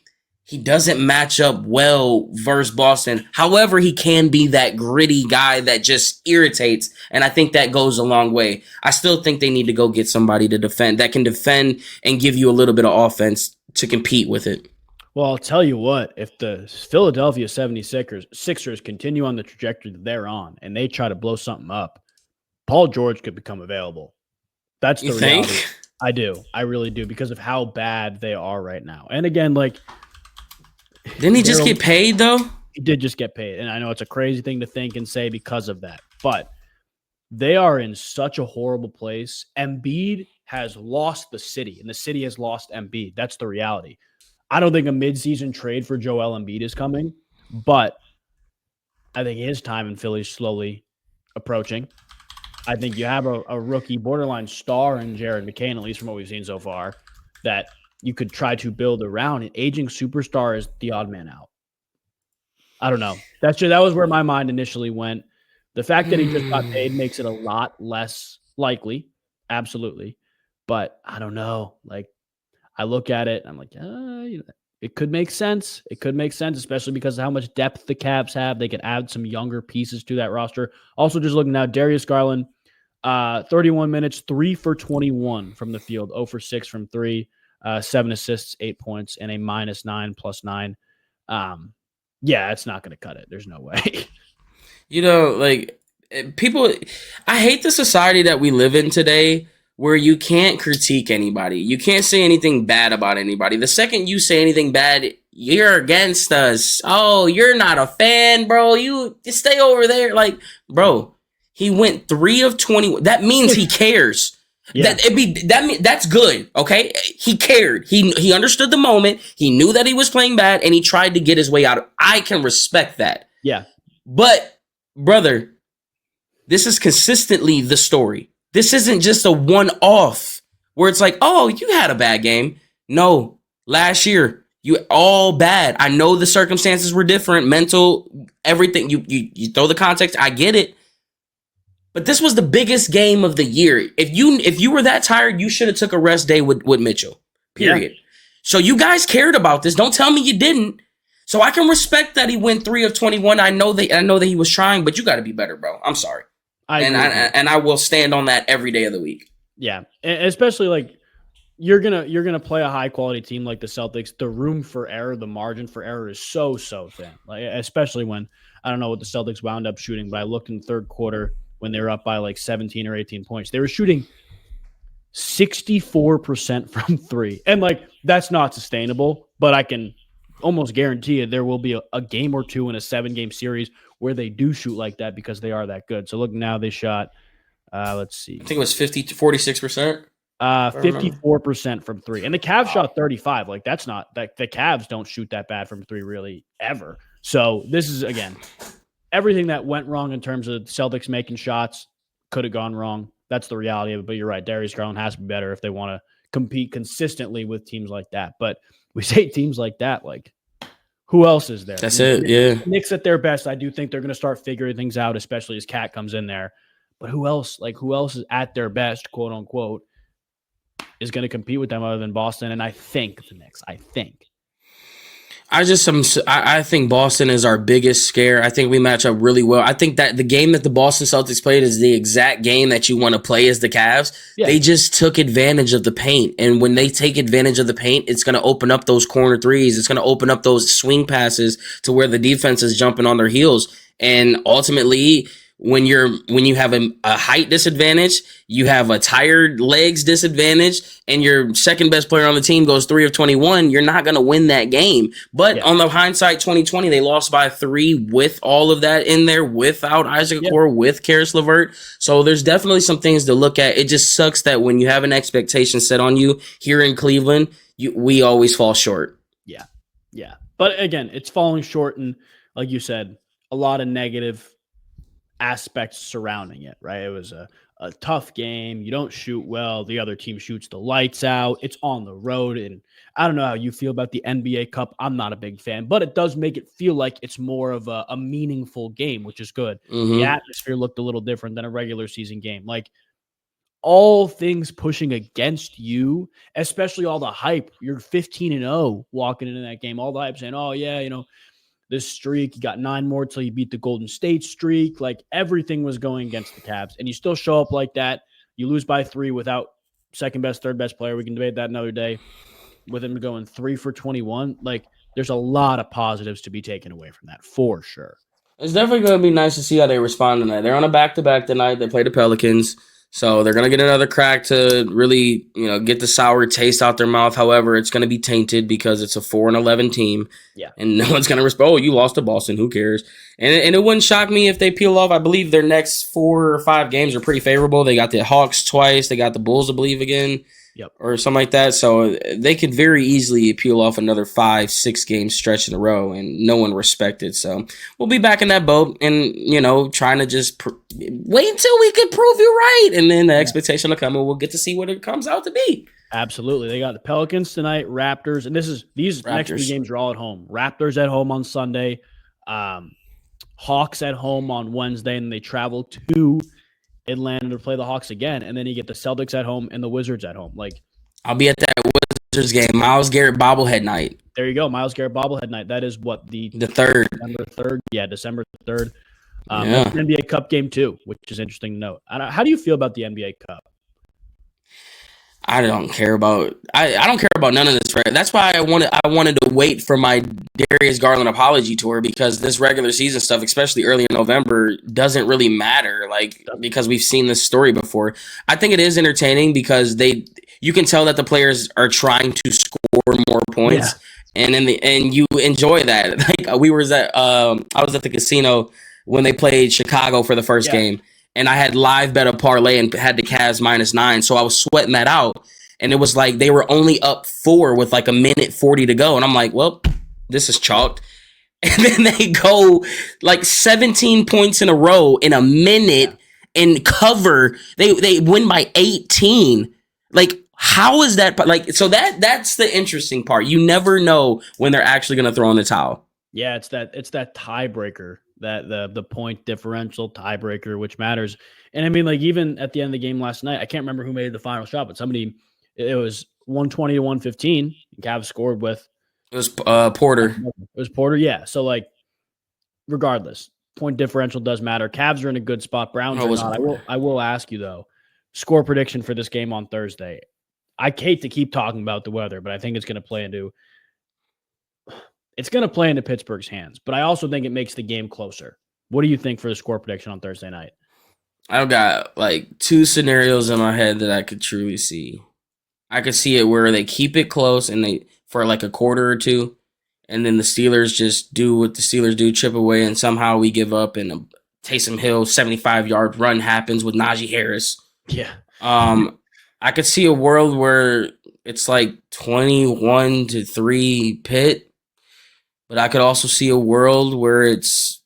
he doesn't match up well versus Boston. However, he can be that gritty guy that just irritates, and I think that goes a long way. I still think they need to go get somebody to defend that can defend and give you a little bit of offense to compete with it.
Well, I'll tell you what, if the Philadelphia 76ers continue on the trajectory that they're on and they try to blow something up, Paul George could become available. That's the reality. I do. I really do, because of how bad they are right now. And again, like,
didn't he just get paid, though?
He did just get paid. And I know it's a crazy thing to think and say because of that. But they are in such a horrible place. Embiid has lost the city, and the city has lost Embiid. That's the reality. I don't think a midseason trade for Joel Embiid is coming, but I think his time in Philly is slowly approaching. I think you have a rookie borderline star in Jared McCain, at least from what we've seen so far, that you could try to build around. An aging superstar is the odd man out. I don't know. That was where my mind initially went. The fact that he just got paid makes it a lot less likely. Absolutely. But I don't know. Like, I look at it, I'm like, it could make sense. It could make sense, especially because of how much depth the Cavs have. They could add some younger pieces to that roster. Also, just looking now, Darius Garland, 31 minutes, 3 for 21 from the field, 0 for 6 from 3, 7 assists, 8 points, and a -9 +9. Yeah, it's not going to cut it. There's no way.
Like, people, I hate the society that we live in today, where you can't critique anybody. You can't say anything bad about anybody. The second you say anything bad, you're against us. Oh, you're not a fan, bro. You stay over there. Like, bro, he went 3 of 20. That means he cares. Yeah. That's good. Okay. He cared. He understood the moment. He knew that he was playing bad, and he tried to get his way out. I can respect that.
Yeah.
But, brother, this is consistently the story. This isn't just a one-off where it's like, oh, you had a bad game. No, last year, you all bad. I know the circumstances were different, mental, everything. You throw the context. I get it. But this was the biggest game of the year. If you were that tired, you should have took a rest day with Mitchell, period. Yeah. So you guys cared about this. Don't tell me you didn't. So I can respect that he went 3 of 21. I know that he was trying, but you got to be better, bro. I'm sorry. I will stand on that every day of the week.
Yeah, and especially like you're gonna play a high quality team like the Celtics. The room for error, the margin for error is so thin. Like, especially when I don't know what the Celtics wound up shooting, but I looked in the third quarter when they were up by like 17 or 18 points. They were shooting 64% from 3, and like that's not sustainable. But I can almost guarantee you there will be a game or two in a 7-game series where they do shoot like that because they are that good. So look, now they shot, let's see.
I think it was 46%.
54% from 3. And the Cavs shot 35. Like, that's not – the Cavs don't shoot that bad from 3 really ever. So this is, again, everything that went wrong in terms of Celtics making shots could have gone wrong. That's the reality of it. But you're right. Darius Garland has to be better if they want to compete consistently with teams like that. But we say teams like that, like, who else is there?
That's it, yeah.
Knicks at their best. I do think they're going to start figuring things out, especially as Cat comes in there. But who else? Like, who else is at their best, quote unquote, is going to compete with them other than Boston? And I think the Knicks. I think Boston is our biggest scare. I think we match up really well. I think that the game that the Boston Celtics played is the exact game that you want to play as the Cavs. Yeah. They just took advantage of the paint. And when they take advantage of the paint, it's going to open up those corner threes. It's going to open up those swing passes to where the defense is jumping on their heels. And ultimately, when you have a height disadvantage, you have a tired legs disadvantage, and your second best player on the team goes 3 of 21, you're not going to win that game. But on the hindsight 2020, they lost by 3 with all of that in there, without Isaac Okoro, with Karis LeVert. So there's definitely some things to look at. It just sucks that when you have an expectation set on you here in Cleveland, we always fall short. Yeah. But again, it's falling short, and like you said, a lot of negative aspects surrounding it, right? It was a tough game. You don't shoot well. The other team shoots the lights out. It's on the road. And I don't know how you feel about the NBA Cup. I'm not a big fan, but it does make it feel like it's more of a meaningful game, which is good. Mm-hmm. The atmosphere looked a little different than a regular season game. Like, all things pushing against you, especially all the hype. You're 15-0 walking into that game. All the hype saying, oh, yeah, this streak, you got 9 more till you beat the Golden State streak. Like, everything was going against the Cavs. And you still show up like that. You lose by 3 without second best, third best player. We can debate that another day. With him going 3 for 21. Like, there's a lot of positives to be taken away from that, for sure.
It's definitely going to be nice to see how they respond tonight. They're on a back-to-back tonight. They play the Pelicans. So they're going to get another crack to really, get the sour taste out their mouth. However, it's going to be tainted because it's a 4-11 team.
Yeah.
And no one's going to respond, oh, you lost to Boston. Who cares? And it wouldn't shock me if they peel off. I believe their next 4 or 5 games are pretty favorable. They got the Hawks twice. They got the Bulls, I believe, again.
Yep.
Or something like that. So they could very easily peel off another 5-6 game stretch in a row and no one respected. So we'll be back in that boat and, trying to just wait until we can prove you right. And then the expectation will come and we'll get to see what it comes out to be.
Absolutely. They got the Pelicans tonight, Raptors, and these next 2 games are all at home. Raptors at home on Sunday, Hawks at home on Wednesday, and they travel to Atlanta to play the Hawks again, and then you get the Celtics at home and the Wizards at home. Like,
I'll be at that Wizards game, Myles Garrett bobblehead night.
There you go, Myles Garrett bobblehead night. That is what the
3rd,
December 3rd. Yeah, December 3rd. That's an NBA Cup game too, which is interesting to note. How do you feel about the NBA Cup?
I don't care about none of this. That's why I wanted to wait for my Darius Garland apology tour, because this regular season stuff, especially early in November, doesn't really matter. Like, because we've seen this story before. I think it is entertaining because you can tell that the players are trying to score more points, and you enjoy that. Like, I was at the casino when they played Chicago for the first game. And I had live bet a parlay and had the Cavs -9. So I was sweating that out. And it was like they were only up 4 with like 1:40 to go. And I'm like, well, this is chalked. And then they go like 17 points in a row in a minute and cover. They win by 18. Like, how is that? Like, so that's the interesting part. You never know when they're actually going to throw in the towel.
Yeah, it's that tiebreaker. That the point differential tiebreaker, which matters. And I mean, like, even at the end of the game last night, I can't remember who made the final shot, but it was 120 to 115. Cavs scored with.
It was Porter.
It was Porter, yeah. So, like, regardless, point differential does matter. Cavs are in a good spot. Browns are not. I will ask you, though, score prediction for this game on Thursday. I hate to keep talking about the weather, but I think it's going to play into Pittsburgh's hands, but I also think it makes the game closer. What do you think for the score prediction on Thursday night?
I've got like 2 scenarios in my head that I could truly see. I could see it where they keep it close and they for like a quarter or 2, and then the Steelers just do what the Steelers do, chip away, and somehow we give up and a Taysom Hill 75-yard run happens with Najee Harris.
Yeah.
I could see a world where it's like 21-3 Pitt. But I could also see a world where it's,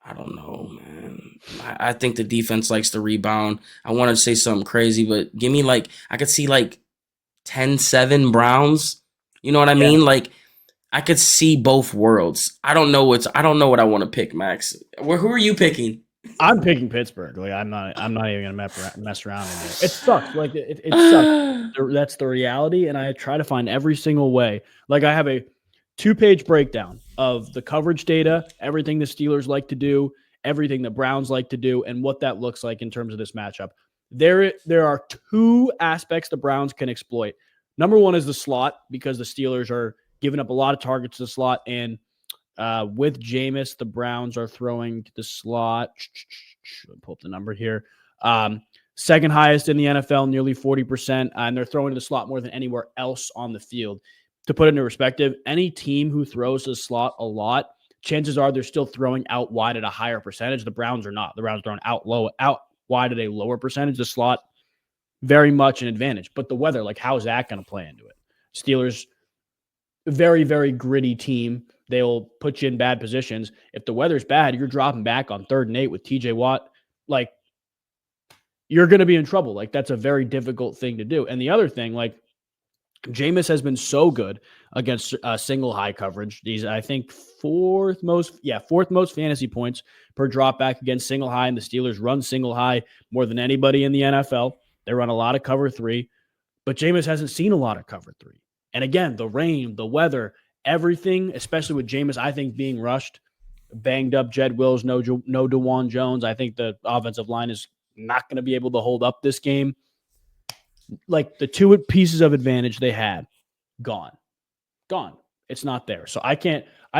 I don't know, man. I think the defense likes to rebound. I want to say something crazy, but give me like, I could see like 10-7 Browns. You know what I mean? Like, I could see both worlds. I don't know what I want to pick, Max. Who are you picking?
I'm picking Pittsburgh. Like, I'm not even gonna mess around in there. It sucks. Like, it sucks. That's the reality, and I try to find every single way. Like, I have a 2-page breakdown of the coverage data, everything the Steelers like to do, everything the Browns like to do, and what that looks like in terms of this matchup. There are 2 aspects the Browns can exploit. Number 1 is the slot, because the Steelers are giving up a lot of targets to the slot, and with Jameis, the Browns are throwing to the slot. Let me pull up the number here. Second highest in the NFL, nearly 40%, and they're throwing to the slot more than anywhere else on the field. To put it into perspective, any team who throws to the slot a lot, chances are they're still throwing out wide at a higher percentage. The Browns are not. The Browns are throwing out wide at a lower percentage. The slot, very much an advantage. But the weather, like, how is that going to play into it? Steelers, very, very gritty team. They'll put you in bad positions. If the weather's bad, you're dropping back on 3rd and 8 with TJ Watt. Like, you're going to be in trouble. Like, that's a very difficult thing to do. And the other thing, like, Jameis has been so good against single high coverage. He's, I think, fourth most fantasy points per dropback against single high, and the Steelers run single high more than anybody in the NFL. They run a lot of cover 3, but Jameis hasn't seen a lot of cover 3. And again, the rain, the weather, everything, especially with Jameis, I think, being rushed, banged up Jed Wills, no DeJuan Jones. I think the offensive line is not going to be able to hold up this game. Like the 2 pieces of advantage they had, gone. It's not there. So I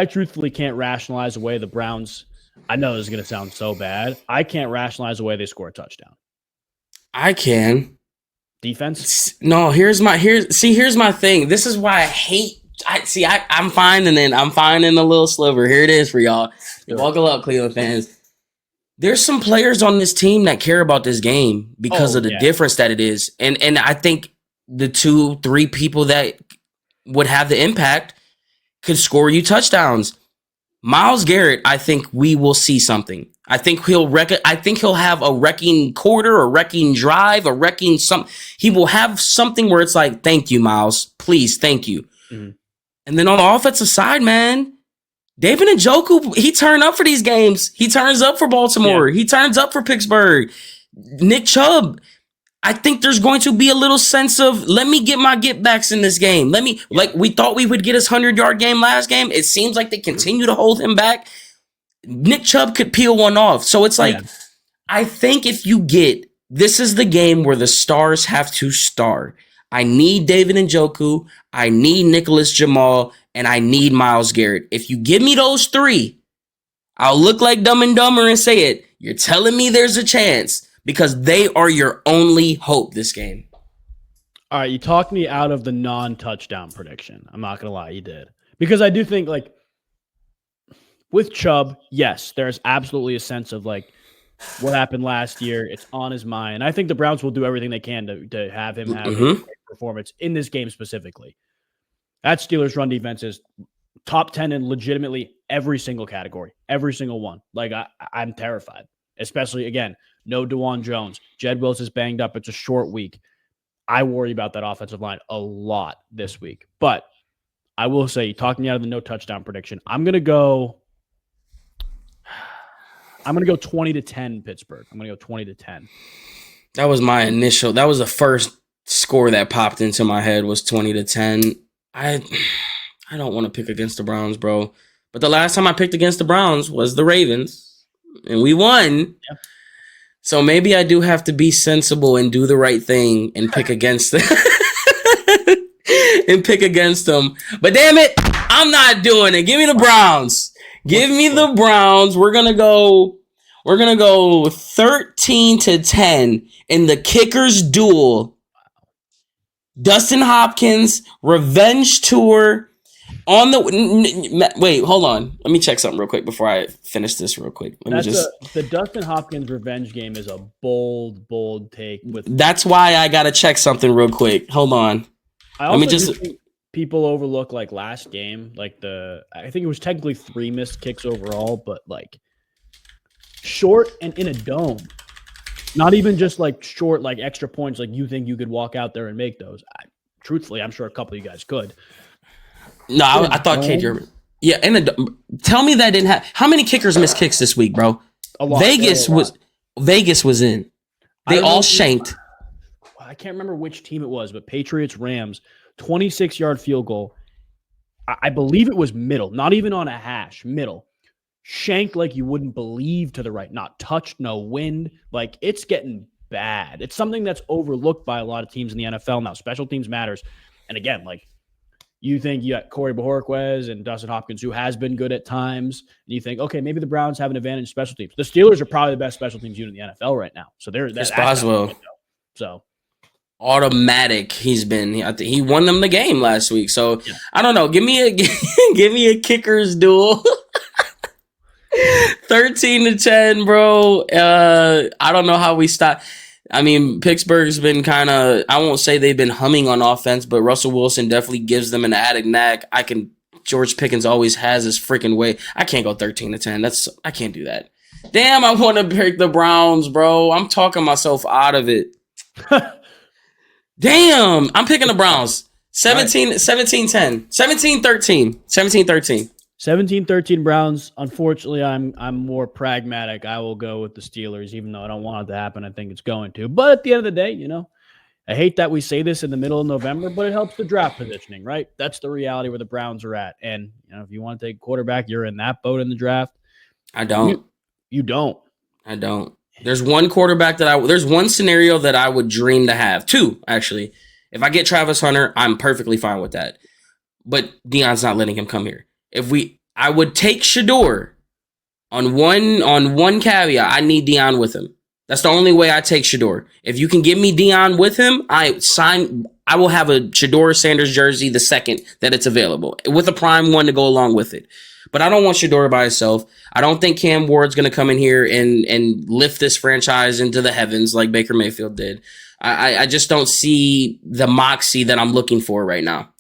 truthfully can't rationalize away the Browns. I know this is going to sound so bad. I can't rationalize away they score a touchdown.
I can.
Defense?
No, here's my thing. This is why I hate. I'm finding a little sliver. Here it is for y'all. Buckle up, Cleveland fans. There's some players on this team that care about this game because of the difference that it is. And I think the 2-3 people that would have the impact could score you touchdowns. Myles Garrett, I think we will see something. I think he'll have a wrecking quarter, a wrecking drive, a wrecking some. He will have something where it's like, thank you, Myles. Please, thank you. Mm-hmm. And then on the offensive side, man, David Njoku, he turned up for these games. He turns up for Baltimore. Yeah. He turns up for Pittsburgh. Nick Chubb. I think there's going to be a little sense of, let me get my get-backs in this game. Like we thought we would get his 100-yard game last game. It seems like they continue to hold him back. Nick Chubb could peel one off. So it's like, I think if you get, this is the game where the stars have to star. I need David Njoku. I need Nicholas Jamal. And I need Myles Garrett. If you give me those 3, I'll look like Dumb and Dumber and say it. You're telling me there's a chance because they are your only hope this game.
All right, you talked me out of the non-touchdown prediction. I'm not going to lie, you did. Because I do think, like, with Chubb, yes, there's absolutely a sense of, like, what happened last year. It's on his mind. I think the Browns will do everything they can to have him have a great performance in this game specifically. That Steelers run defense is top 10 in legitimately every single category, every single one. Like, I'm terrified, especially, again, no DeJuan Jones. Jed Wills is banged up. It's a short week. I worry about that offensive line a lot this week. But I will say, you talked me out of the no touchdown prediction. I'm going to go 20-10 Pittsburgh. I'm going to go 20-10.
That was my initial. That was the first score that popped into my head was 20-10. I don't want to pick against the Browns, bro. But the last time I picked against the Browns was the Ravens, and we won. Yeah. So maybe I do have to be sensible and do the right thing and pick against them. But damn it, I'm not doing it. Give me the Browns. Give me the Browns. We're gonna go 13-10 in the kickers duel. Dustin Hopkins revenge tour on the wait, hold on. Let me check something real quick before I finish this real quick.
The Dustin Hopkins revenge game is a bold take with.
That's why I gotta check something real quick. Hold on.
Let me just. People overlook like last game, like I think it was technically 3 missed kicks overall, but like short and in a dome. Not even just like short, like extra points, like you think you could walk out there and make those. Truthfully, I'm sure a couple of you guys could.
No, I thought kicker. Yeah, tell me that didn't have. How many kickers missed kicks this week, bro?
A lot.
Vegas was in. They all shanked.
I can't remember which team it was, but Patriots Rams 26-yard field goal. I believe it was middle, not even on a hash, middle. Shanked like you wouldn't believe to the right, not touched, no wind. Like, it's getting bad. It's something that's overlooked by a lot of teams in the NFL now. Special teams matters. And again, like, you think you got Corey Bojorquez and Dustin Hopkins, who has been good at times, and you think, okay, maybe the Browns have an advantage in special teams. The Steelers are probably the best special teams unit in the NFL right now. So that's
possible.
So
automatic. He won them the game last week. So yeah. I don't know. Give me a kickers duel. 13-10, bro. I don't know how we stop. I mean, Pittsburgh's been kind of, I won't say they've been humming on offense, but Russell Wilson definitely gives them an added knack. George Pickens always has his freaking way. I can't go 13-10. I can't do that. Damn, I want to pick the Browns, bro. I'm talking myself out of it. Damn, I'm picking the Browns. 17, 17, 10. 17, 13. 17, 13.
17-13 Browns. Unfortunately, I'm more pragmatic. I will go with the Steelers, even though I don't want it to happen. I think it's going to. But at the end of the day, I hate that we say this in the middle of November, but it helps the draft positioning, right? That's the reality where the Browns are at. And if you want to take quarterback, you're in that boat in the draft.
I don't.
You don't.
I don't. There's one quarterback there's one scenario that I would dream to have. Two, actually. If I get Travis Hunter, I'm perfectly fine with that. But Deion's not letting him come here. I would take Shedeur on one caveat. I need Deion with him. That's the only way I take Shedeur. If you can give me Deion with him, I will have a Shedeur Sanders jersey the second that it's available, with a prime one to go along with it. But I don't want Shedeur by himself. I don't think Cam Ward's going to come in here and lift this franchise into the heavens like Baker Mayfield did. I just don't see the moxie that I'm looking for right now.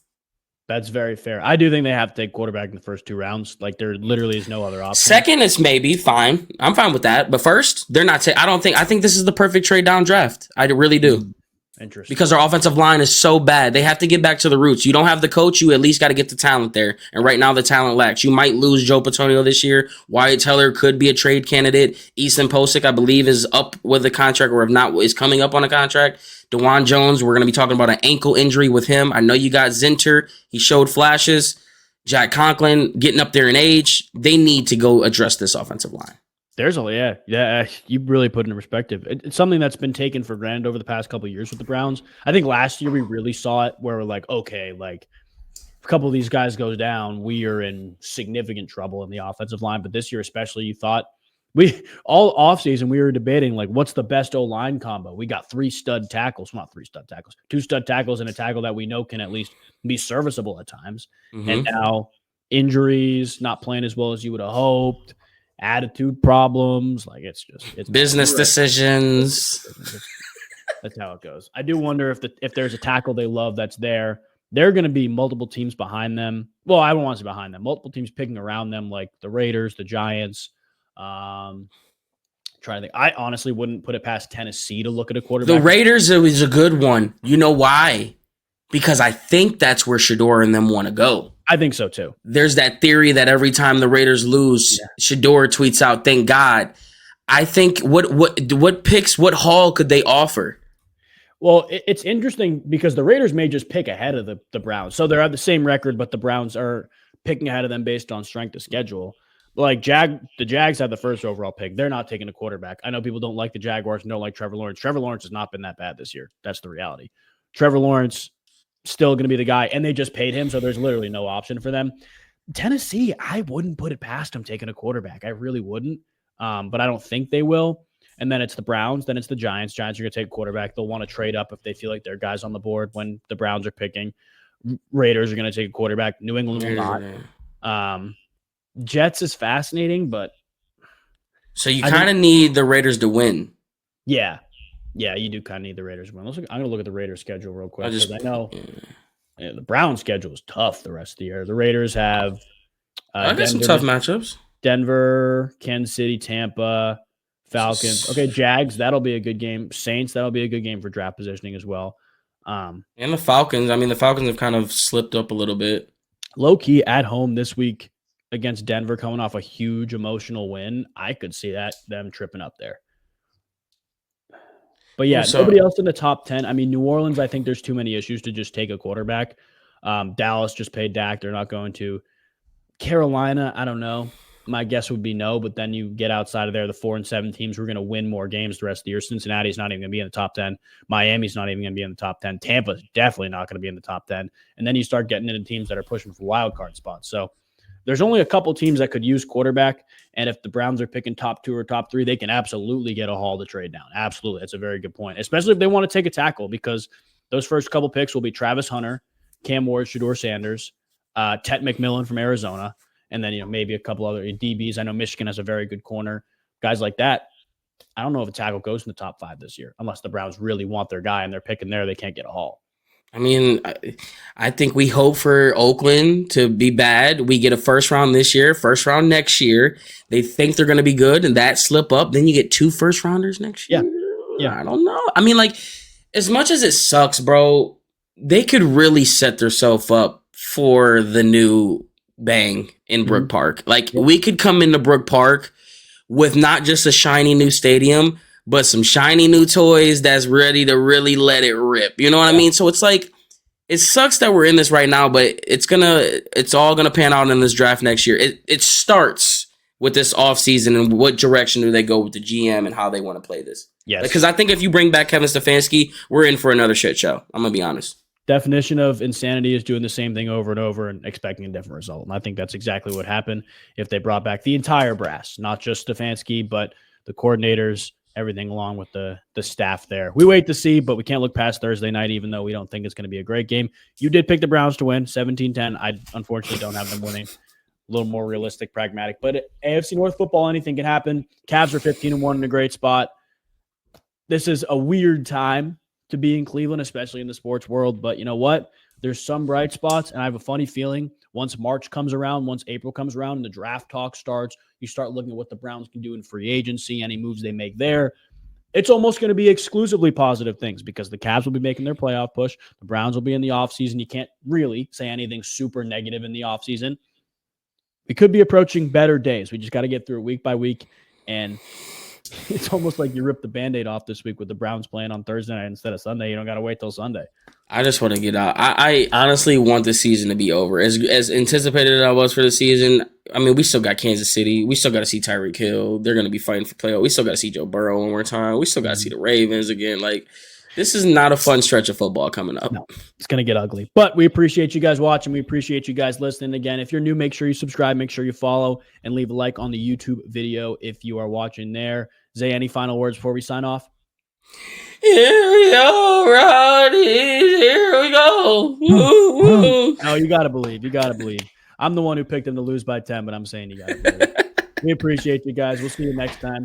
That's very fair. I do think they have to take quarterback in the first 2 rounds. Like, there literally is no other option.
Second is maybe fine. I'm fine with that. But first, they're not. I think this is the perfect trade down draft. I really do.
Interesting.
Because our offensive line is so bad. They have to get back to the roots. You don't have the coach. You at least got to get the talent there. And right now, the talent lacks. You might lose Joe Patonio this year. Wyatt Teller could be a trade candidate. Easton Posick, I believe, is up with a contract, or if not, is coming up on a contract. DeJuan Jones, we're going to be talking about an ankle injury with him. I know you got Zinter. He showed flashes. Jack Conklin getting up there in age. They need to go address this offensive line.
You really put it in perspective. It's something that's been taken for granted over the past couple of years with the Browns. I think last year we really saw it where we're like, okay, like if a couple of these guys goes down, we are in significant trouble in the offensive line. But this year especially, you thought all offseason we were debating like what's the best O-line combo. We got 2 stud tackles and a tackle that we know can at least be serviceable at times. Mm-hmm. And now injuries, not playing as well as you would have hoped. Attitude problems, like it's
business decisions.
That's how it goes. I do wonder if there's a tackle they love that's there. There are going to be multiple teams behind them. Well, I don't want to say behind them. Multiple teams picking around them, like the Raiders, the Giants. Trying to think. I honestly wouldn't put it past Tennessee to look at a quarterback.
The Raiders is a good one. You know why? Because I think that's where Shedeur and them want to go.
I think so too.
There's that theory that every time the Raiders lose, Shedeur tweets out, "Thank God." I think what haul could they offer?
Well, it's interesting because the Raiders may just pick ahead of the Browns. So they're at the same record, but the Browns are picking ahead of them based on strength of schedule. Like the Jags had the first overall pick. They're not taking a quarterback. I know people don't like the Jaguars and don't like Trevor Lawrence. Trevor Lawrence has not been that bad this year. That's the reality. Trevor Lawrence still going to be the guy, and they just paid him, so there's literally no option for them. Tennessee, I wouldn't put it past them taking a quarterback. I really wouldn't, but I don't think they will. And then it's the Browns, then it's the Giants. Giants are going to take a quarterback. They'll want to trade up if they feel like their guy's on the board when the Browns are picking. Raiders are going to take a quarterback. New England will not. Jets is fascinating, but
so you kind of need the Raiders to win.
Yeah, you do kind of need the Raiders to win. I'm going to look at the Raiders schedule real quick because I know the Browns schedule is tough the rest of the year. The Raiders have
some tough matchups.
Denver, Kansas City, Tampa, Falcons. Okay, Jags, that'll be a good game. Saints, that'll be a good game for draft positioning as well.
And the Falcons. I mean, the Falcons have kind of slipped up a little bit.
Low key at home this week against Denver, coming off a huge emotional win. I could see them tripping up there. But yeah, nobody else in the top 10. I mean, New Orleans, I think there's too many issues to just take a quarterback. Dallas just paid Dak. They're not going to. Carolina, I don't know. My guess would be no, but then you get outside of there, the 4-7 teams who are going to win more games the rest of the year. Cincinnati's not even going to be in the top 10. Miami's not even going to be in the top 10. Tampa's definitely not going to be in the top 10. And then you start getting into teams that are pushing for wild card spots. So there's only a couple teams that could use quarterback, and if the Browns are picking top 2 or top 3, they can absolutely get a haul to trade down. Absolutely. That's a very good point, especially if they want to take a tackle, because those first couple picks will be Travis Hunter, Cam Ward, Shedeur Sanders, Tet McMillan from Arizona, and then maybe a couple other DBs. I know Michigan has a very good corner. Guys like that. I don't know if a tackle goes in the top 5 this year, unless the Browns really want their guy and they're picking there. They can't get a haul.
I mean, I think we hope for Oakland to be bad. We get a first round this year, first round next year. They think they're going to be good, and that slip up. Then you get 2 first rounders next year.
Yeah.
I don't know. I mean, like, as much as it sucks, bro, they could really set themselves up for the new bang in Brook Park. Like, we could come into Brook Park with not just a shiny new stadium, but some shiny new toys that's ready to really let it rip. You know what I mean? So it's like, it sucks that we're in this right now, but it's all gonna pan out in this draft next year. It starts with this offseason and what direction do they go with the GM and how they want to play this.
Yes.
Because I think if you bring back Kevin Stefanski, we're in for another shit show. I'm gonna be honest.
Definition of insanity is doing the same thing over and over and expecting a different result. And I think that's exactly what happened if they brought back the entire brass, not just Stefanski, but the coordinators, everything along with the staff there. We wait to see, but we can't look past Thursday night, even though we don't think it's going to be a great game. You did pick the Browns to win 17-10. I unfortunately don't have them winning. A little more realistic, pragmatic. But AFC North football, anything can happen. Cavs are 15-1 in a great spot. This is a weird time to be in Cleveland, especially in the sports world. But you know what? There's some bright spots, and I have a funny feeling once March comes around, once April comes around, and the draft talk starts, you start looking at what the Browns can do in free agency, any moves they make there. It's almost going to be exclusively positive things because the Cavs will be making their playoff push. The Browns will be in the offseason. You can't really say anything super negative in the offseason. We could be approaching better days. We just got to get through it week by week, and it's almost like you ripped the Band-Aid off this week with the Browns playing on Thursday night instead of Sunday. You don't got to wait till Sunday.
I just want to get out. I honestly want the season to be over. As anticipated as I was for the season, I mean, we still got Kansas City. We still got to see Tyreek Hill. They're going to be fighting for playoff. We still got to see Joe Burrow one more time. We still got to see the Ravens again. Like, this is not a fun stretch of football coming up.
No, it's going to get ugly. But we appreciate you guys watching. We appreciate you guys listening. Again, if you're new, make sure you subscribe. Make sure you follow and leave a like on the YouTube video if you are watching there. Zay, any final words before we sign off?
Here we go, Roddy. Here we go.
No, you got to believe. You got to believe. I'm the one who picked them to lose by 10, but I'm saying you got to believe. We appreciate you guys. We'll see you next time.